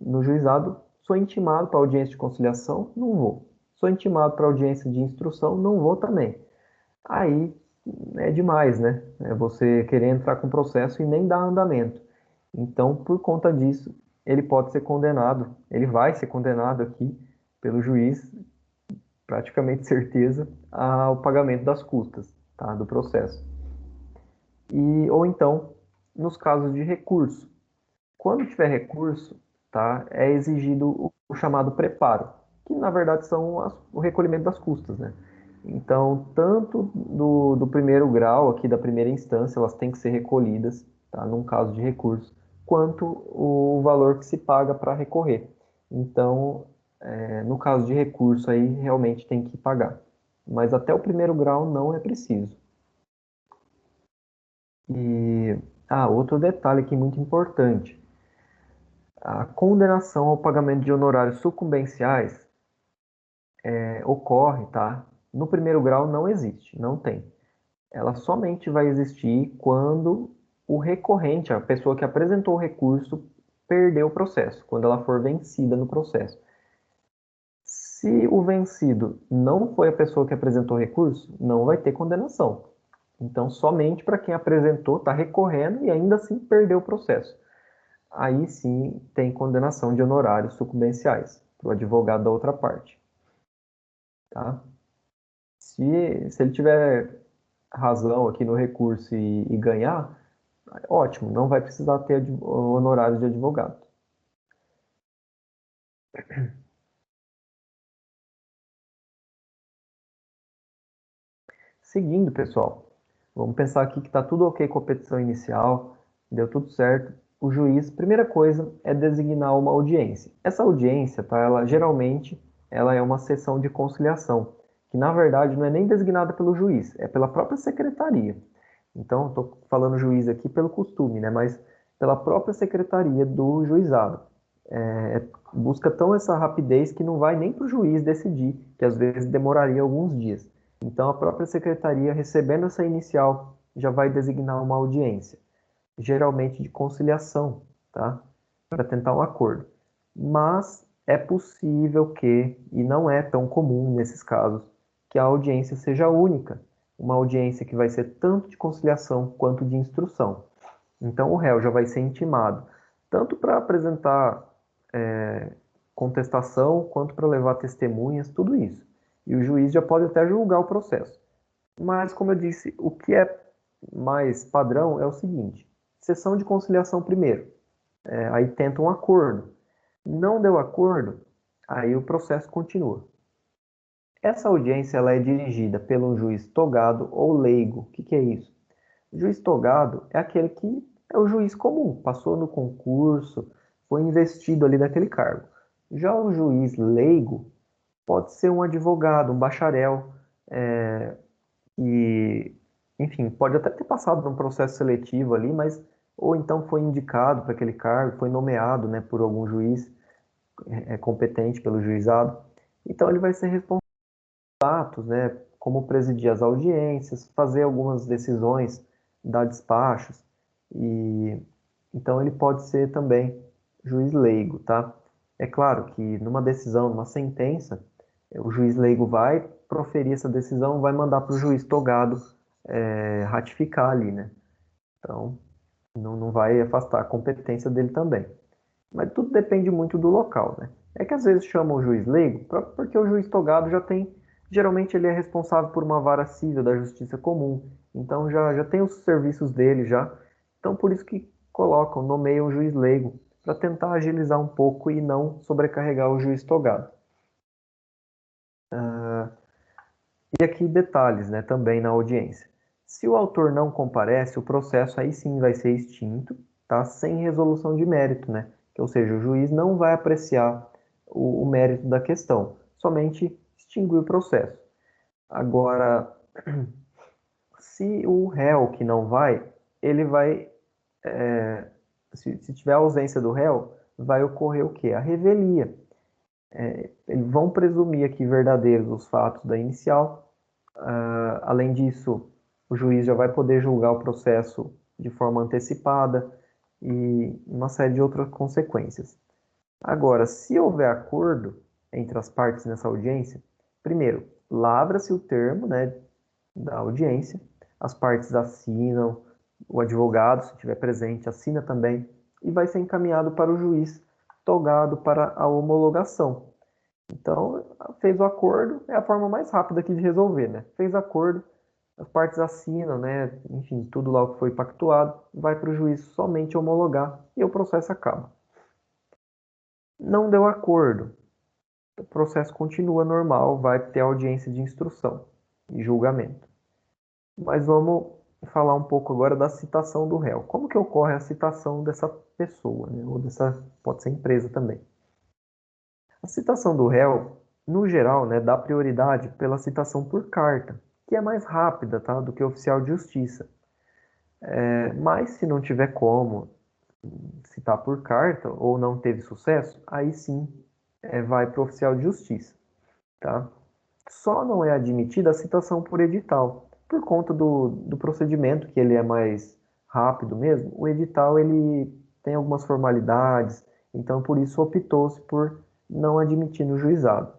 no juizado, sou intimado para audiência de conciliação, não vou. Sou intimado para audiência de instrução, não vou também. Aí é demais, né? É você querer entrar com processo e nem dar andamento. Então, por conta disso, ele pode ser condenado, ele vai ser condenado aqui pelo juiz, praticamente certeza, ao pagamento das custas, tá? Do processo. Ou então, nos casos de recurso. Quando tiver recurso, tá? É exigido o chamado preparo, que na verdade são o recolhimento das custas, né? Então, tanto do primeiro grau, aqui da primeira instância, elas têm que ser recolhidas, tá? Num caso de recurso, quanto o valor que se paga para recorrer. Então, no caso de recurso, aí realmente tem que pagar. Mas até o primeiro grau não é preciso. E, outro detalhe aqui muito importante. A condenação ao pagamento de honorários sucumbenciais ocorre, tá? No primeiro grau não existe, não tem. Ela somente vai existir quando o recorrente, a pessoa que apresentou o recurso, perdeu o processo, quando ela for vencida no processo. Se o vencido não foi a pessoa que apresentou o recurso, não vai ter condenação. Então, somente para quem apresentou, está recorrendo e ainda assim perdeu o processo. Aí sim tem condenação de honorários sucumbenciais para o advogado da outra parte. Tá? Se ele tiver razão aqui no recurso e ganhar, ótimo, não vai precisar ter honorários de advogado. Seguindo, pessoal, vamos pensar aqui que está tudo ok com a petição inicial, deu tudo certo. O juiz, primeira coisa, é designar uma audiência. Essa audiência, tá, ela é uma sessão de conciliação, que na verdade não é nem designada pelo juiz, é pela própria secretaria. Então, estou falando juiz aqui pelo costume, né, mas pela própria secretaria do juizado. Busca tão essa rapidez que não vai nem para o juiz decidir, que às vezes demoraria alguns dias. Então, a própria secretaria, recebendo essa inicial, já vai designar uma audiência, geralmente de conciliação, tá? Para tentar um acordo. Mas é possível que, e não é tão comum nesses casos, que a audiência seja única, uma audiência que vai ser tanto de conciliação quanto de instrução. Então, o réu já vai ser intimado, tanto para apresentar contestação, quanto para levar testemunhas, tudo isso. E o juiz já pode até julgar o processo. Mas, como eu disse, o que é mais padrão é o seguinte: sessão de conciliação primeiro, aí tenta um acordo. Não deu acordo, aí o processo continua. Essa audiência ela é dirigida pelo juiz togado ou leigo. O que é isso? O juiz togado é aquele que é o juiz comum, passou no concurso, foi investido ali daquele cargo. Já o juiz leigo pode ser um advogado, um bacharel, e, enfim, pode até ter passado num processo seletivo ali, mas ou então foi indicado para aquele cargo, foi nomeado, né, por algum juiz competente pelo juizado. Então ele vai ser responsável por atos, né, como presidir as audiências, fazer algumas decisões, dar despachos, e então ele pode ser também juiz leigo, tá? É claro que numa decisão, numa sentença, o juiz leigo vai proferir essa decisão, vai mandar para o juiz togado ratificar ali, né? Então, não vai afastar a competência dele também. Mas tudo depende muito do local, né? É que às vezes chamam o juiz leigo porque o juiz togado já tem, geralmente ele é responsável por uma vara civil da justiça comum, então já tem os serviços dele já. Então por isso que colocam, nomeiam o juiz leigo, para tentar agilizar um pouco e não sobrecarregar o juiz togado. E aqui detalhes, né, também na audiência. Se o autor não comparece, o processo aí sim vai ser extinto, tá? Sem resolução de mérito, né? Ou seja, o juiz não vai apreciar o mérito da questão, somente extinguir o processo. Agora, se o réu que não vai, ele vai, se tiver ausência do réu, vai ocorrer o quê? A revelia. Eles vão presumir aqui verdadeiros os fatos da inicial. Além disso, o juiz já vai poder julgar o processo de forma antecipada e uma série de outras consequências. Agora, se houver acordo entre as partes nessa audiência, primeiro, lavra-se o termo, né, da audiência, as partes assinam, o advogado, se estiver presente, assina também, e vai ser encaminhado para o juiz togado para a homologação. Então, fez o acordo, é a forma mais rápida aqui de resolver, né? Fez acordo, as partes assinam, né? Enfim, tudo lá o que foi pactuado, vai para o juiz somente homologar e o processo acaba. Não deu acordo, o processo continua normal, vai ter audiência de instrução e julgamento. Mas vamos falar um pouco agora da citação do réu. Como que ocorre a citação dessa pessoa, né? Ou dessa, pode ser empresa também. A citação do réu, no geral, né, dá prioridade pela citação por carta, que é mais rápida, tá, do que oficial de justiça. Mas se não tiver como citar por carta ou não teve sucesso, aí sim vai para o oficial de justiça, tá? Só não é admitida a citação por edital, por conta do procedimento, que ele é mais rápido mesmo. O edital ele tem algumas formalidades, então por isso optou-se por não admitir no juizado.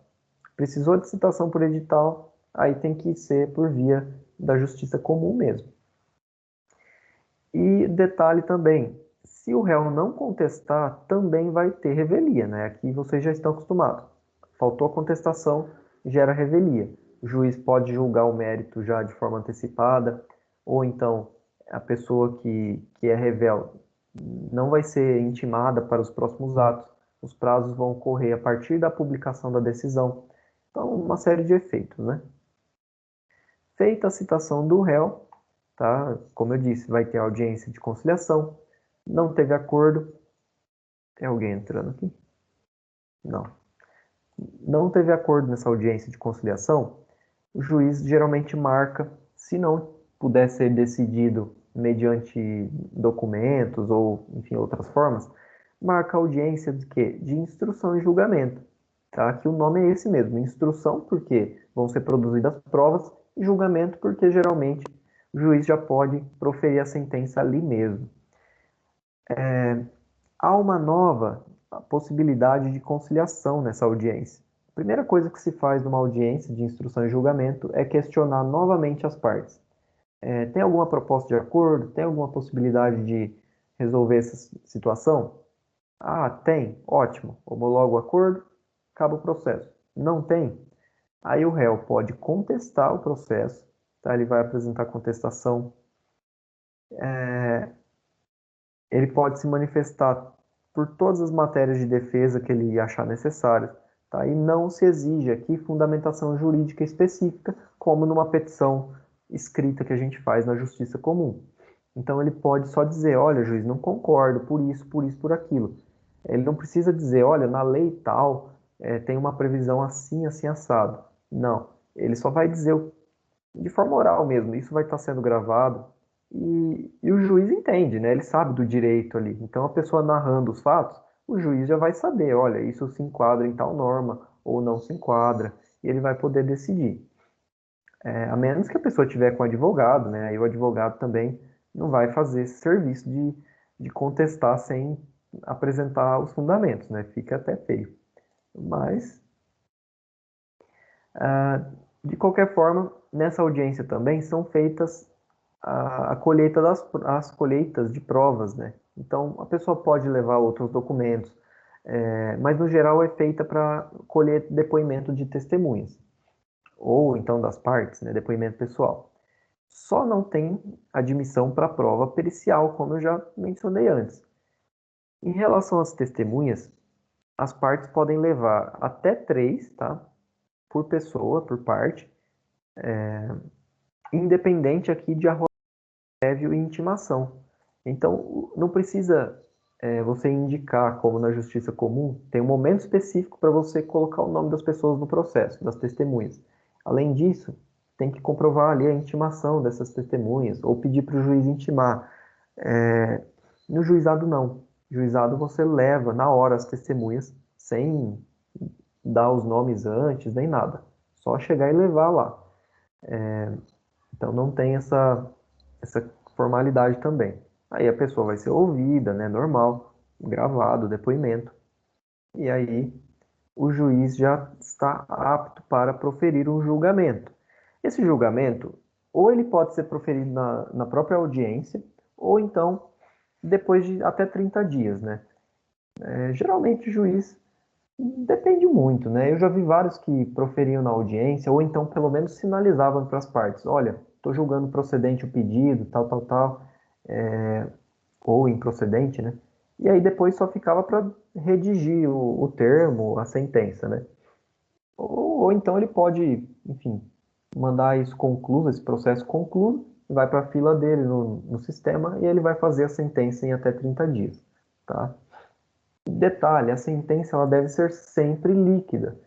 Precisou de citação por edital, aí tem que ser por via da justiça comum mesmo. E detalhe também, se o réu não contestar, também vai ter revelia, né? Aqui vocês já estão acostumados. Faltou a contestação, gera revelia. O juiz pode julgar o mérito já de forma antecipada, ou então a pessoa que é rével não vai ser intimada para os próximos atos. Os prazos vão ocorrer a partir da publicação da decisão. Então, uma série de efeitos, né? Feita a citação do réu, tá? Como eu disse, vai ter audiência de conciliação. Não teve acordo. Tem alguém entrando aqui? Não. Não teve acordo nessa audiência de conciliação. O juiz geralmente marca, se não puder ser decidido mediante documentos ou, enfim, outras formas, marca a audiência de quê? De instrução e julgamento. Tá? Que o nome é esse mesmo, instrução porque vão ser produzidas provas e julgamento porque geralmente o juiz já pode proferir a sentença ali mesmo. Há uma nova possibilidade de conciliação nessa audiência. A primeira coisa que se faz numa audiência de instrução e julgamento é questionar novamente as partes. Tem alguma proposta de acordo? Tem alguma possibilidade de resolver essa situação? Ah, tem. Ótimo. Homologa o acordo, acaba o processo. Não tem? Aí o réu pode contestar o processo, tá? Ele vai apresentar contestação. Ele pode se manifestar por todas as matérias de defesa que ele achar necessárias, tá? E não se exige aqui fundamentação jurídica específica, como numa petição escrita que a gente faz na justiça comum. Então ele pode só dizer, olha, juiz, não concordo por isso, por isso, por aquilo. Ele não precisa dizer, olha, na lei tal, tem uma previsão assim, assim, assado. Não, ele só vai dizer de forma oral mesmo, isso vai estar sendo gravado e o juiz entende, né? Ele sabe do direito ali. Então a pessoa narrando os fatos, o juiz já vai saber, olha, isso se enquadra em tal norma ou não se enquadra, e ele vai poder decidir. A menos que a pessoa tiver com advogado, né? Aí o advogado também não vai fazer esse serviço de contestar sem apresentar os fundamentos, né? Fica até feio. Mas, de qualquer forma, nessa audiência também são feitas a colheita as colheitas de provas, né? Então, a pessoa pode levar outros documentos, mas no geral é feita para colher depoimento de testemunhas, ou então das partes, né? Depoimento pessoal. Só não tem admissão para prova pericial, como eu já mencionei antes. Em relação às testemunhas, as partes podem levar até três, tá? Por pessoa, por parte, independente aqui de arroz prévio e intimação. Então, não precisa você indicar, como na justiça comum, tem um momento específico para você colocar o nome das pessoas no processo, das testemunhas. Além disso, tem que comprovar ali a intimação dessas testemunhas, ou pedir para o juiz intimar. No juizado, não. No juizado, você leva na hora as testemunhas, sem dar os nomes antes, nem nada. Só chegar e levar lá. Então, não tem essa formalidade também. Aí a pessoa vai ser ouvida, né, normal, gravado o depoimento, e aí o juiz já está apto para proferir um julgamento. Esse julgamento, ou ele pode ser proferido na própria audiência, ou então depois de até 30 dias, né? Geralmente o juiz depende muito, né? Eu já vi vários que proferiam na audiência, ou então pelo menos sinalizavam para as partes, olha, estou julgando procedente o pedido, tal, tal, tal, ou improcedente, né? E aí depois só ficava para redigir o termo, a sentença, né? Ou então ele pode, enfim, mandar isso concluso, esse processo concluso, vai para a fila dele no sistema e ele vai fazer a sentença em até 30 dias, tá? Detalhe, a sentença ela deve ser sempre líquida.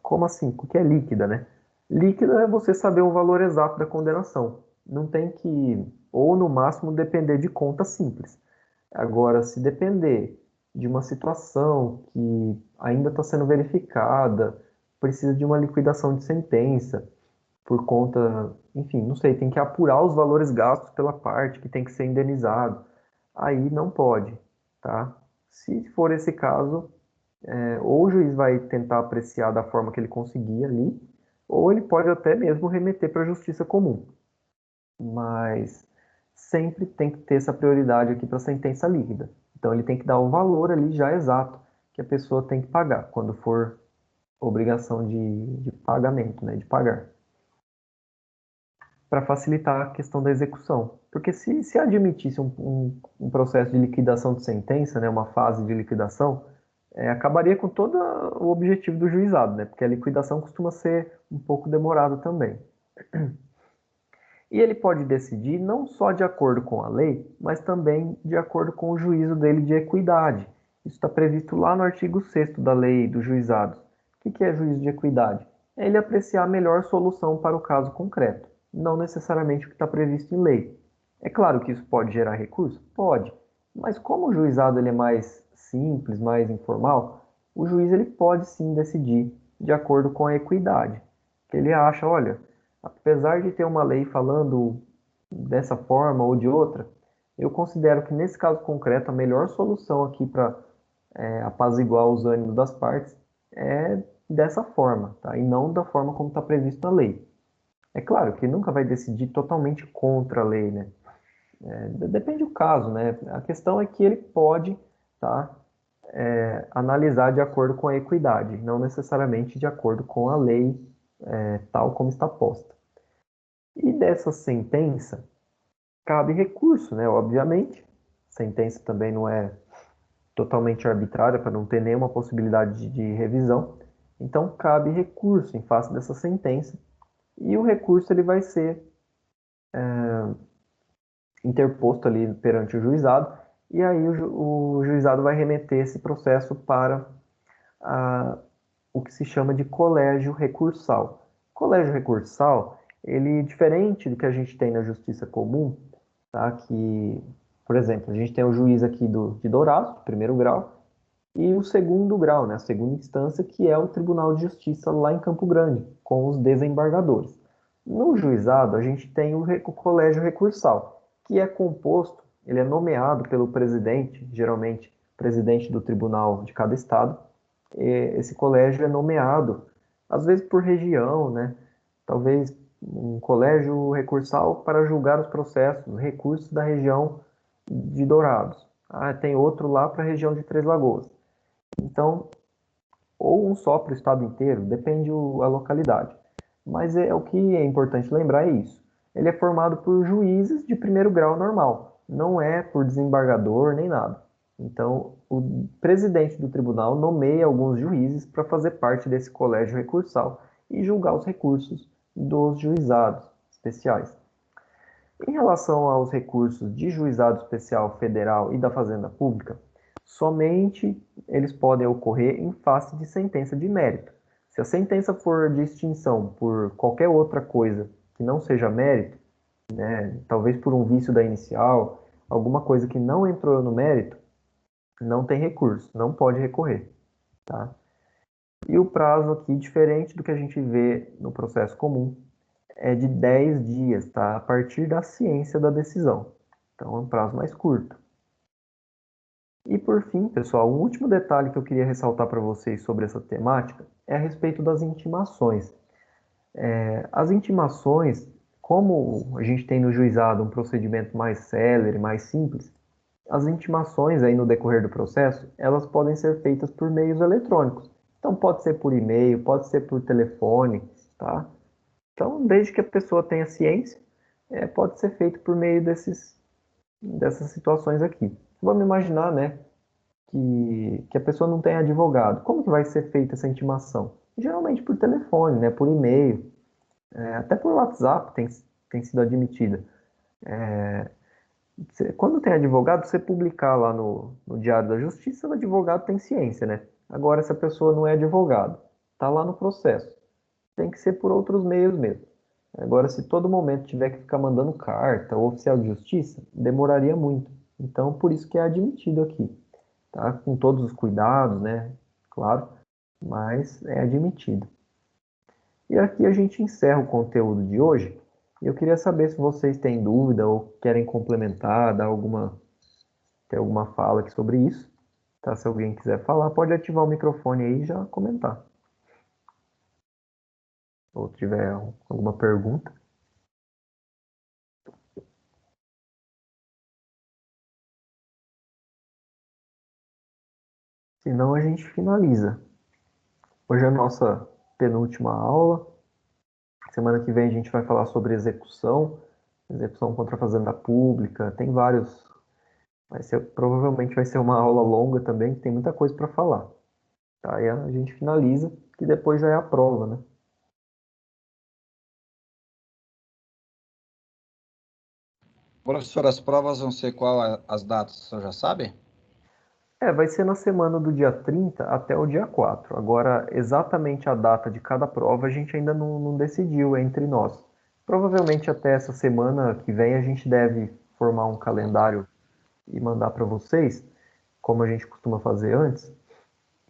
Como assim? O que é líquida, né? Líquida é você saber o valor exato da condenação. Não tem que, ou no máximo, depender de conta simples. Agora, se depender de uma situação que ainda está sendo verificada, precisa de uma liquidação de sentença, por conta, enfim, não sei, tem que apurar os valores gastos pela parte que tem que ser indenizado. Aí não pode, tá? Se for esse caso, ou o juiz vai tentar apreciar da forma que ele conseguir ali, ou ele pode até mesmo remeter para a justiça comum. Mas sempre tem que ter essa prioridade aqui para a sentença líquida. Então ele tem que dar o valor ali já exato que a pessoa tem que pagar, quando for obrigação de pagamento, né, de pagar, para facilitar a questão da execução. Porque se admitisse um processo de liquidação de sentença, né, uma fase de liquidação, acabaria com todo o objetivo do juizado, né? Porque a liquidação costuma ser um pouco demorada também. E ele pode decidir não só de acordo com a lei, mas também de acordo com o juízo dele de equidade. Isso está previsto lá no artigo 6º da Lei dos Juizados. O que é juízo de equidade? É ele apreciar a melhor solução para o caso concreto, não necessariamente o que está previsto em lei. É claro que isso pode gerar recurso? Pode. Mas como o juizado ele é mais simples, mais informal, o juiz ele pode sim decidir de acordo com a equidade. Que ele acha, olha, apesar de ter uma lei falando dessa forma ou de outra, eu considero que nesse caso concreto a melhor solução aqui para apaziguar os ânimos das partes é dessa forma, tá? E não da forma como está previsto na lei. É claro que nunca vai decidir totalmente contra a lei, né? Depende do caso, né? A questão é que ele pode, tá, analisar de acordo com a equidade, não necessariamente de acordo com a lei tal como está posta. E dessa sentença, cabe recurso, né? Obviamente. A sentença também não é totalmente arbitrária, para não ter nenhuma possibilidade de revisão. Então, cabe recurso em face dessa sentença. E o recurso ele vai ser interposto ali perante o juizado. E aí o juizado vai remeter esse processo para o que se chama de colégio recursal. Colégio recursal, ele diferente do que a gente tem na justiça comum, tá? Que, por exemplo, a gente tem o juiz aqui de Dourados, primeiro grau, e o segundo grau, né, a segunda instância, que é o Tribunal de Justiça lá em Campo Grande, com os desembargadores. No juizado, a gente tem o colégio recursal, que é composto, ele é nomeado pelo presidente, geralmente presidente do tribunal de cada estado. Esse colégio é nomeado, às vezes por região, né? Talvez um colégio recursal para julgar os processos, recursos da região de Dourados. Ah, tem outro lá para a região de Três Lagoas. Então, ou um só para o estado inteiro, depende a localidade. Mas o que é importante lembrar é isso. Ele é formado por juízes de primeiro grau normal, não é por desembargador nem nada. Então, o presidente do tribunal nomeia alguns juízes para fazer parte desse colégio recursal e julgar os recursos dos juizados especiais. Em relação aos recursos de juizado especial federal e da Fazenda Pública, somente eles podem ocorrer em face de sentença de mérito. Se a sentença for de extinção por qualquer outra coisa que não seja mérito, né, talvez por um vício da inicial, alguma coisa que não entrou no mérito, não tem recurso, não pode recorrer, tá? E o prazo aqui, diferente do que a gente vê no processo comum, é de 10 dias, tá? A partir da ciência da decisão. Então é um prazo mais curto. E por fim, pessoal, um último detalhe que eu queria ressaltar para vocês sobre essa temática é a respeito das intimações. As intimações, como a gente tem no juizado um procedimento mais célere, mais simples, as intimações aí no decorrer do processo, elas podem ser feitas por meios eletrônicos. Então pode ser por e-mail, pode ser por telefone, tá? Então, desde que a pessoa tenha ciência, pode ser feito por meio dessas situações aqui. Vamos imaginar, né, que a pessoa não tem advogado. Como que vai ser feita essa intimação? Geralmente por telefone, né, por e-mail, até por WhatsApp tem sido admitida. Quando tem advogado, você publicar lá no Diário da Justiça, o advogado tem ciência, né? Agora, se a pessoa não é advogado, está lá no processo, tem que ser por outros meios mesmo. Agora, se todo momento tiver que ficar mandando carta ou oficial de justiça, demoraria muito. Então, por isso que é admitido aqui, tá? Com todos os cuidados, né? Claro, mas é admitido. E aqui a gente encerra o conteúdo de hoje. Eu queria saber se vocês têm dúvida ou querem complementar, ter alguma fala aqui sobre isso. Tá? Se alguém quiser falar, pode ativar o microfone aí e já comentar. Ou tiver alguma pergunta. Senão a gente finaliza. Hoje é a nossa penúltima aula. Semana que vem a gente vai falar sobre execução, execução contra a fazenda pública. Tem vários. Provavelmente vai ser uma aula longa também, que tem muita coisa para falar. Tá? E a gente finaliza, que depois já é a prova, né? Professor, as provas vão ser qual as datas, o senhor já sabe? Vai ser na semana do dia 30 até o dia 4. Agora, exatamente a data de cada prova a gente ainda não decidiu entre nós. Provavelmente até essa semana que vem a gente deve formar um calendário e mandar para vocês, como a gente costuma fazer antes,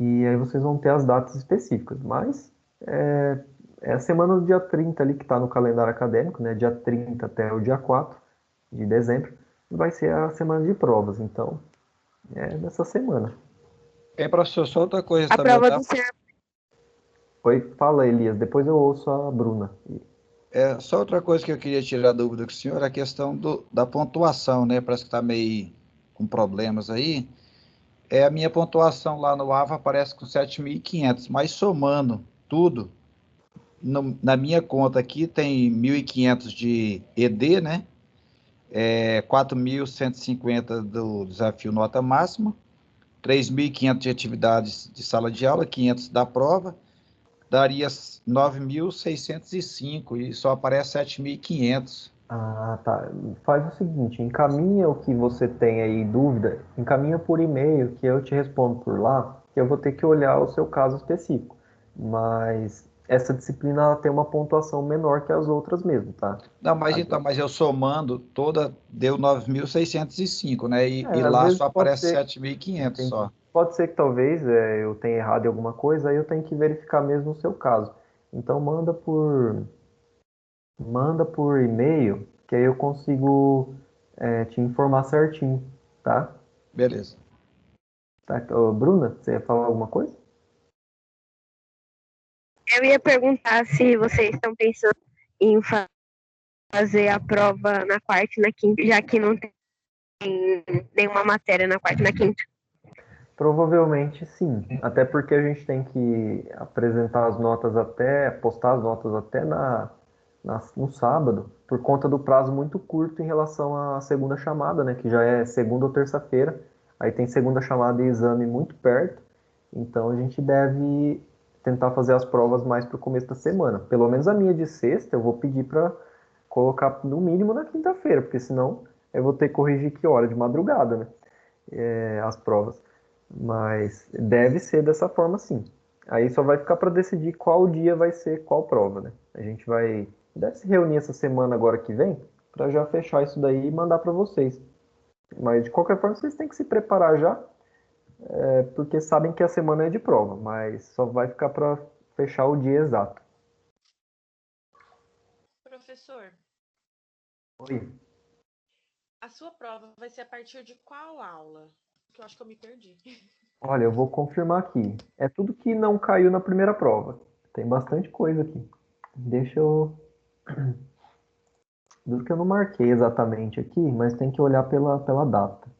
e aí vocês vão ter as datas específicas. Mas é a semana do dia 30 ali que está no calendário acadêmico, né? Dia 30 até o dia 4 de dezembro, vai ser a semana de provas. Então, é nessa semana. E professor, só outra coisa A também, prova tá? do ser Oi, fala Elias, depois eu ouço a Bruna. Só outra coisa que eu queria tirar dúvida com o senhor é a questão da pontuação, né? Parece que está meio com problemas aí. A minha pontuação lá no AVA aparece com 7.500, mas somando tudo, na minha conta aqui tem 1.500 de ED, né? 4.150 do desafio nota máxima, 3.500 de atividades de sala de aula, 500 da prova, daria 9.605 e só aparece 7.500. Ah, tá. Faz o seguinte, encaminha o que você tem aí dúvida, encaminha por e-mail que eu te respondo por lá, que eu vou ter que olhar o seu caso específico. Mas essa disciplina ela tem uma pontuação menor que as outras mesmo, tá? Não, mas então, Agora, mas eu somando toda, deu 9.605, né? E às lá vezes só pode aparece ser, 7.500 entendi. só. Pode ser que talvez eu tenha errado em alguma coisa, aí eu tenho que verificar mesmo o seu caso. Então manda por e-mail, que aí eu consigo te informar certinho, tá? Beleza. Tá? Ô, Bruna, você ia falar alguma coisa? Eu ia perguntar se vocês estão pensando em fazer a prova na quarta e na quinta, já que não tem nenhuma matéria na quarta e na quinta. Provavelmente sim, até porque a gente tem que apresentar as notas até, postar as notas até no sábado, por conta do prazo muito curto em relação à segunda chamada, né, que já é segunda ou terça-feira, aí tem segunda chamada e exame muito perto, então a gente deve tentar fazer as provas mais para o começo da semana. Pelo menos a minha de sexta eu vou pedir para colocar no mínimo na quinta-feira, porque senão eu vou ter que corrigir que hora? De madrugada, né? As provas. Mas deve ser dessa forma sim. Aí só vai ficar para decidir qual dia vai ser qual prova, né? A gente deve se reunir essa semana agora que vem para já fechar isso daí e mandar para vocês. Mas de qualquer forma vocês têm que se preparar já, porque sabem que a semana é de prova, mas só vai ficar para fechar o dia exato. Professor, Oi. a sua prova vai ser a partir de qual aula? Que eu acho que eu me perdi. Olha, eu vou confirmar aqui. É tudo que não caiu na primeira prova. Tem bastante coisa aqui. Deixa eu. Duro que eu não marquei exatamente aqui, mas tem que olhar pela data.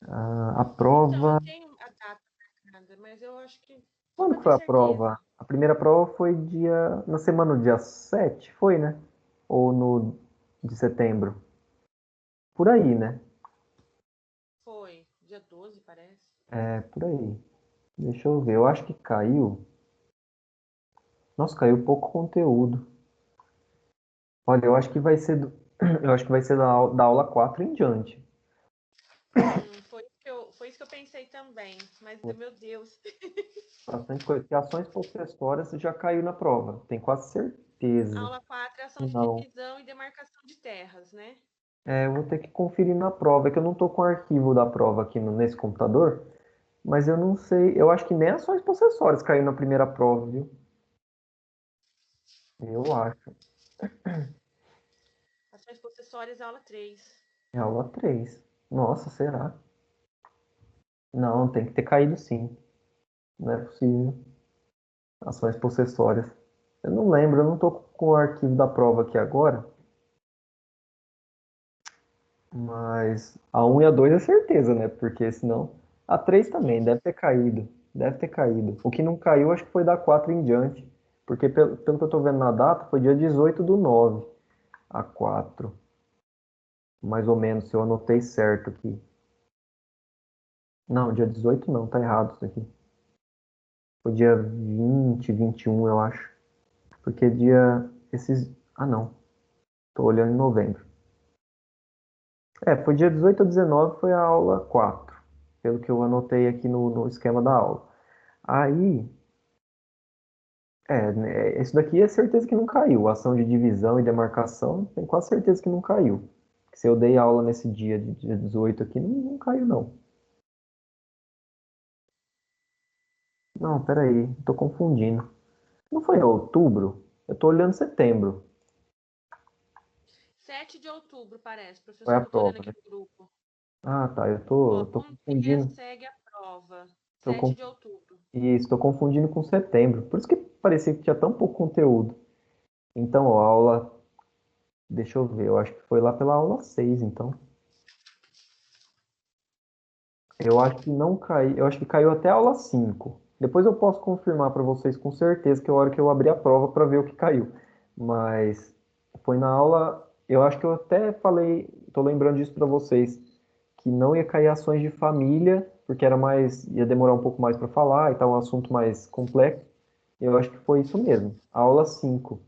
A Então, eu prova. tenho a data marcada, mas eu acho que. Só Quando para que ter foi a certeza. prova? A primeira prova foi na semana do dia 7, foi, né? Ou no de setembro? Por aí, né? Foi, dia 12, parece. É, por aí. Deixa eu ver. Eu acho que caiu. Nossa, caiu pouco conteúdo. Olha, eu acho que vai ser eu acho que vai ser da aula 4 em diante. Foi isso que eu pensei também. Mas, meu Deus. Bastante coisa. Porque ações possessórias já caiu na prova. Tenho quase certeza. Aula 4 é ação de Não. divisão e demarcação de terras, né? Eu vou ter que conferir na prova. É que eu não estou com o arquivo da prova aqui nesse computador. Mas eu não sei. Eu acho que nem ações possessórias caiu na primeira prova, viu? Eu acho. Ações possessórias, aula 3. É aula 3. Nossa, será? Não, tem que ter caído sim. Não é possível. Ações possessórias. Eu não lembro, eu não estou com o arquivo da prova aqui agora. Mas a um e a 2 é certeza, né? Porque senão. A 3 também deve ter caído. Deve ter caído. O que não caiu, acho que foi da 4 em diante. Porque pelo que eu tô vendo na data, foi dia 18/9 a 4. Mais ou menos, se eu anotei certo aqui. Não, dia 18 não, tá errado isso aqui. Foi dia 20, 21, eu acho. Porque dia. Esses. Ah, não. Tô olhando em novembro. Foi dia 18 a 19, foi a aula 4, pelo que eu anotei aqui no esquema da aula. Aí, né, isso daqui é certeza que não caiu. Ação de divisão e demarcação, tenho quase certeza que não caiu. Se eu dei aula nesse dia, de dia 18 aqui, não caiu, não. Não, peraí, tô confundindo. Não foi em outubro? Eu tô olhando setembro. 7 de outubro, parece, Foi professor, a que eu tô olhando prova, aqui né? no grupo. Ah, tá, eu tô Bom dia confundindo. segue a prova. Tô 7 com... de outubro. Isso, tô confundindo com setembro. Por isso que parecia que tinha tão pouco conteúdo. Então, ó, a aula. Deixa eu ver, eu acho que foi lá pela aula 6, então. Eu acho que não caiu, eu acho que caiu até a aula 5. Depois eu posso confirmar para vocês com certeza que é a hora que eu abri a prova para ver o que caiu. Mas foi na aula, eu acho que eu até falei, tô lembrando disso para vocês, que não ia cair ações de família, porque era mais, ia demorar um pouco mais para falar e tal, um assunto mais complexo. Eu acho que foi isso mesmo. A aula 5.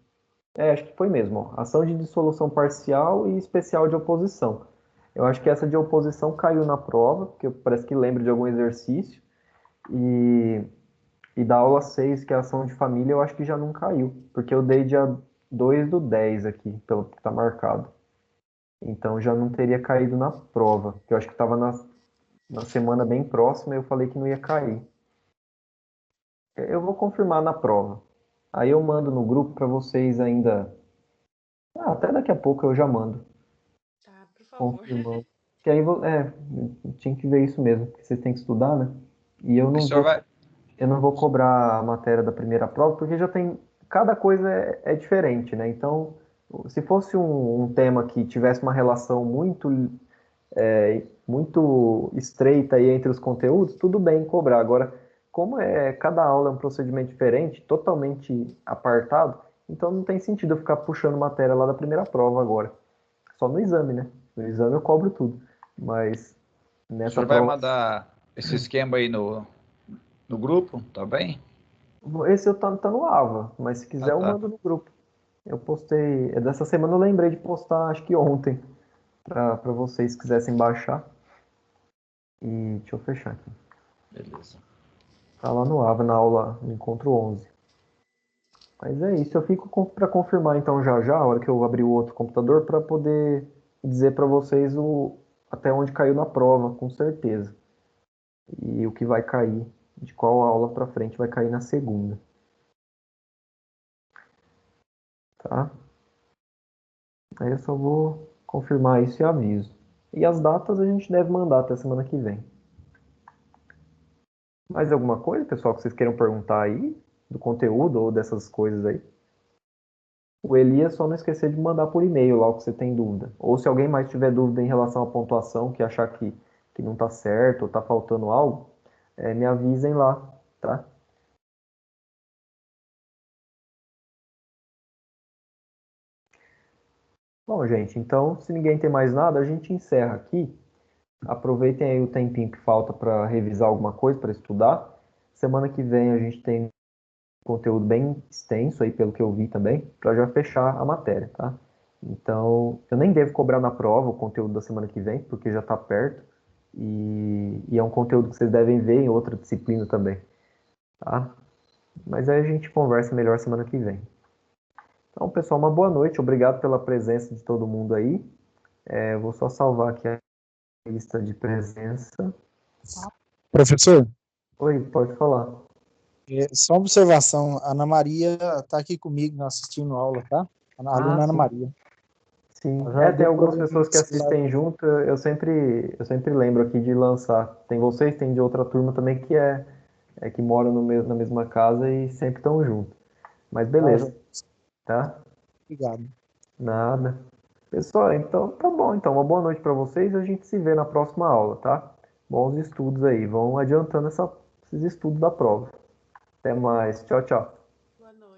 Acho que foi mesmo, ó. Ação de dissolução parcial e especial de oposição. Eu acho que essa de oposição caiu na prova, porque parece que lembro de algum exercício. E, e da aula 6, que é a ação de família, eu acho que já não caiu, porque eu dei dia 2 do 10 aqui, pelo que está marcado. Então já não teria caído na prova, que eu acho que estava na semana bem próxima e eu falei que não ia cair. Eu vou confirmar na prova. Aí eu mando no grupo para vocês ainda. Até daqui a pouco eu já mando. Tá, por favor. Confirmando. Que aí, tinha que ver isso mesmo, porque vocês têm que estudar, né? E O senhor vai. eu não vou cobrar a matéria da primeira prova, porque já tem, cada coisa é diferente, né? Então, se fosse um tema que tivesse uma relação muito estreita aí entre os conteúdos, tudo bem cobrar. Agora, como cada aula é um procedimento diferente, totalmente apartado, então não tem sentido eu ficar puxando matéria lá da primeira prova agora. Só no exame, né? No exame eu cobro tudo. Mas O nessa senhor vai prova. mandar esse esquema aí no grupo, tá bem? Esse eu tá no AVA, mas se Ah, quiser eu tá. mando no grupo. Eu postei. Dessa semana eu lembrei de postar, acho que ontem, para vocês que quisessem baixar. E deixa eu fechar aqui. Beleza. Tá lá no AVA, na aula Encontro 11. Mas é isso, eu fico para confirmar então já, a hora que eu abrir o outro computador, para poder dizer para vocês até onde caiu na prova, com certeza. E o que vai cair, de qual aula para frente vai cair na segunda, tá? Aí eu só vou confirmar isso e aviso. E as datas a gente deve mandar até semana que vem. Mais alguma coisa, pessoal, que vocês queiram perguntar aí? Do conteúdo ou dessas coisas aí? O Elias só não esquecer de mandar por e-mail lá o que você tem dúvida. Ou se alguém mais tiver dúvida em relação à pontuação, que achar que não tá certo ou tá faltando algo, me avisem lá, tá? Bom, gente, então, se ninguém tem mais nada, a gente encerra aqui. Aproveitem aí o tempinho que falta para revisar alguma coisa, para estudar. Semana que vem a gente tem conteúdo bem extenso aí, pelo que eu vi também, para já fechar a matéria, tá? Então, eu nem devo cobrar na prova o conteúdo da semana que vem, porque já está perto. E é um conteúdo que vocês devem ver em outra disciplina também, tá? Mas aí a gente conversa melhor semana que vem. Então, pessoal, uma boa noite. Obrigado pela presença de todo mundo aí. Eu vou só salvar aqui a lista de presença. Professor, Oi, pode falar. só uma observação, a Ana Maria está aqui comigo assistindo a aula, tá? A aluna Ana Sim. Maria. Sim, Já tem deu algumas problema pessoas que no celular. assistem junto, eu sempre lembro aqui de lançar. Tem vocês, tem de outra turma também que que moram na mesma casa e sempre estão juntos. Mas beleza, tá? Obrigado. Nada. Pessoal, então tá bom. Então, uma boa noite para vocês e a gente se vê na próxima aula, tá? Bons estudos aí. Vão adiantando esses estudos da prova. Até mais. Tchau, tchau.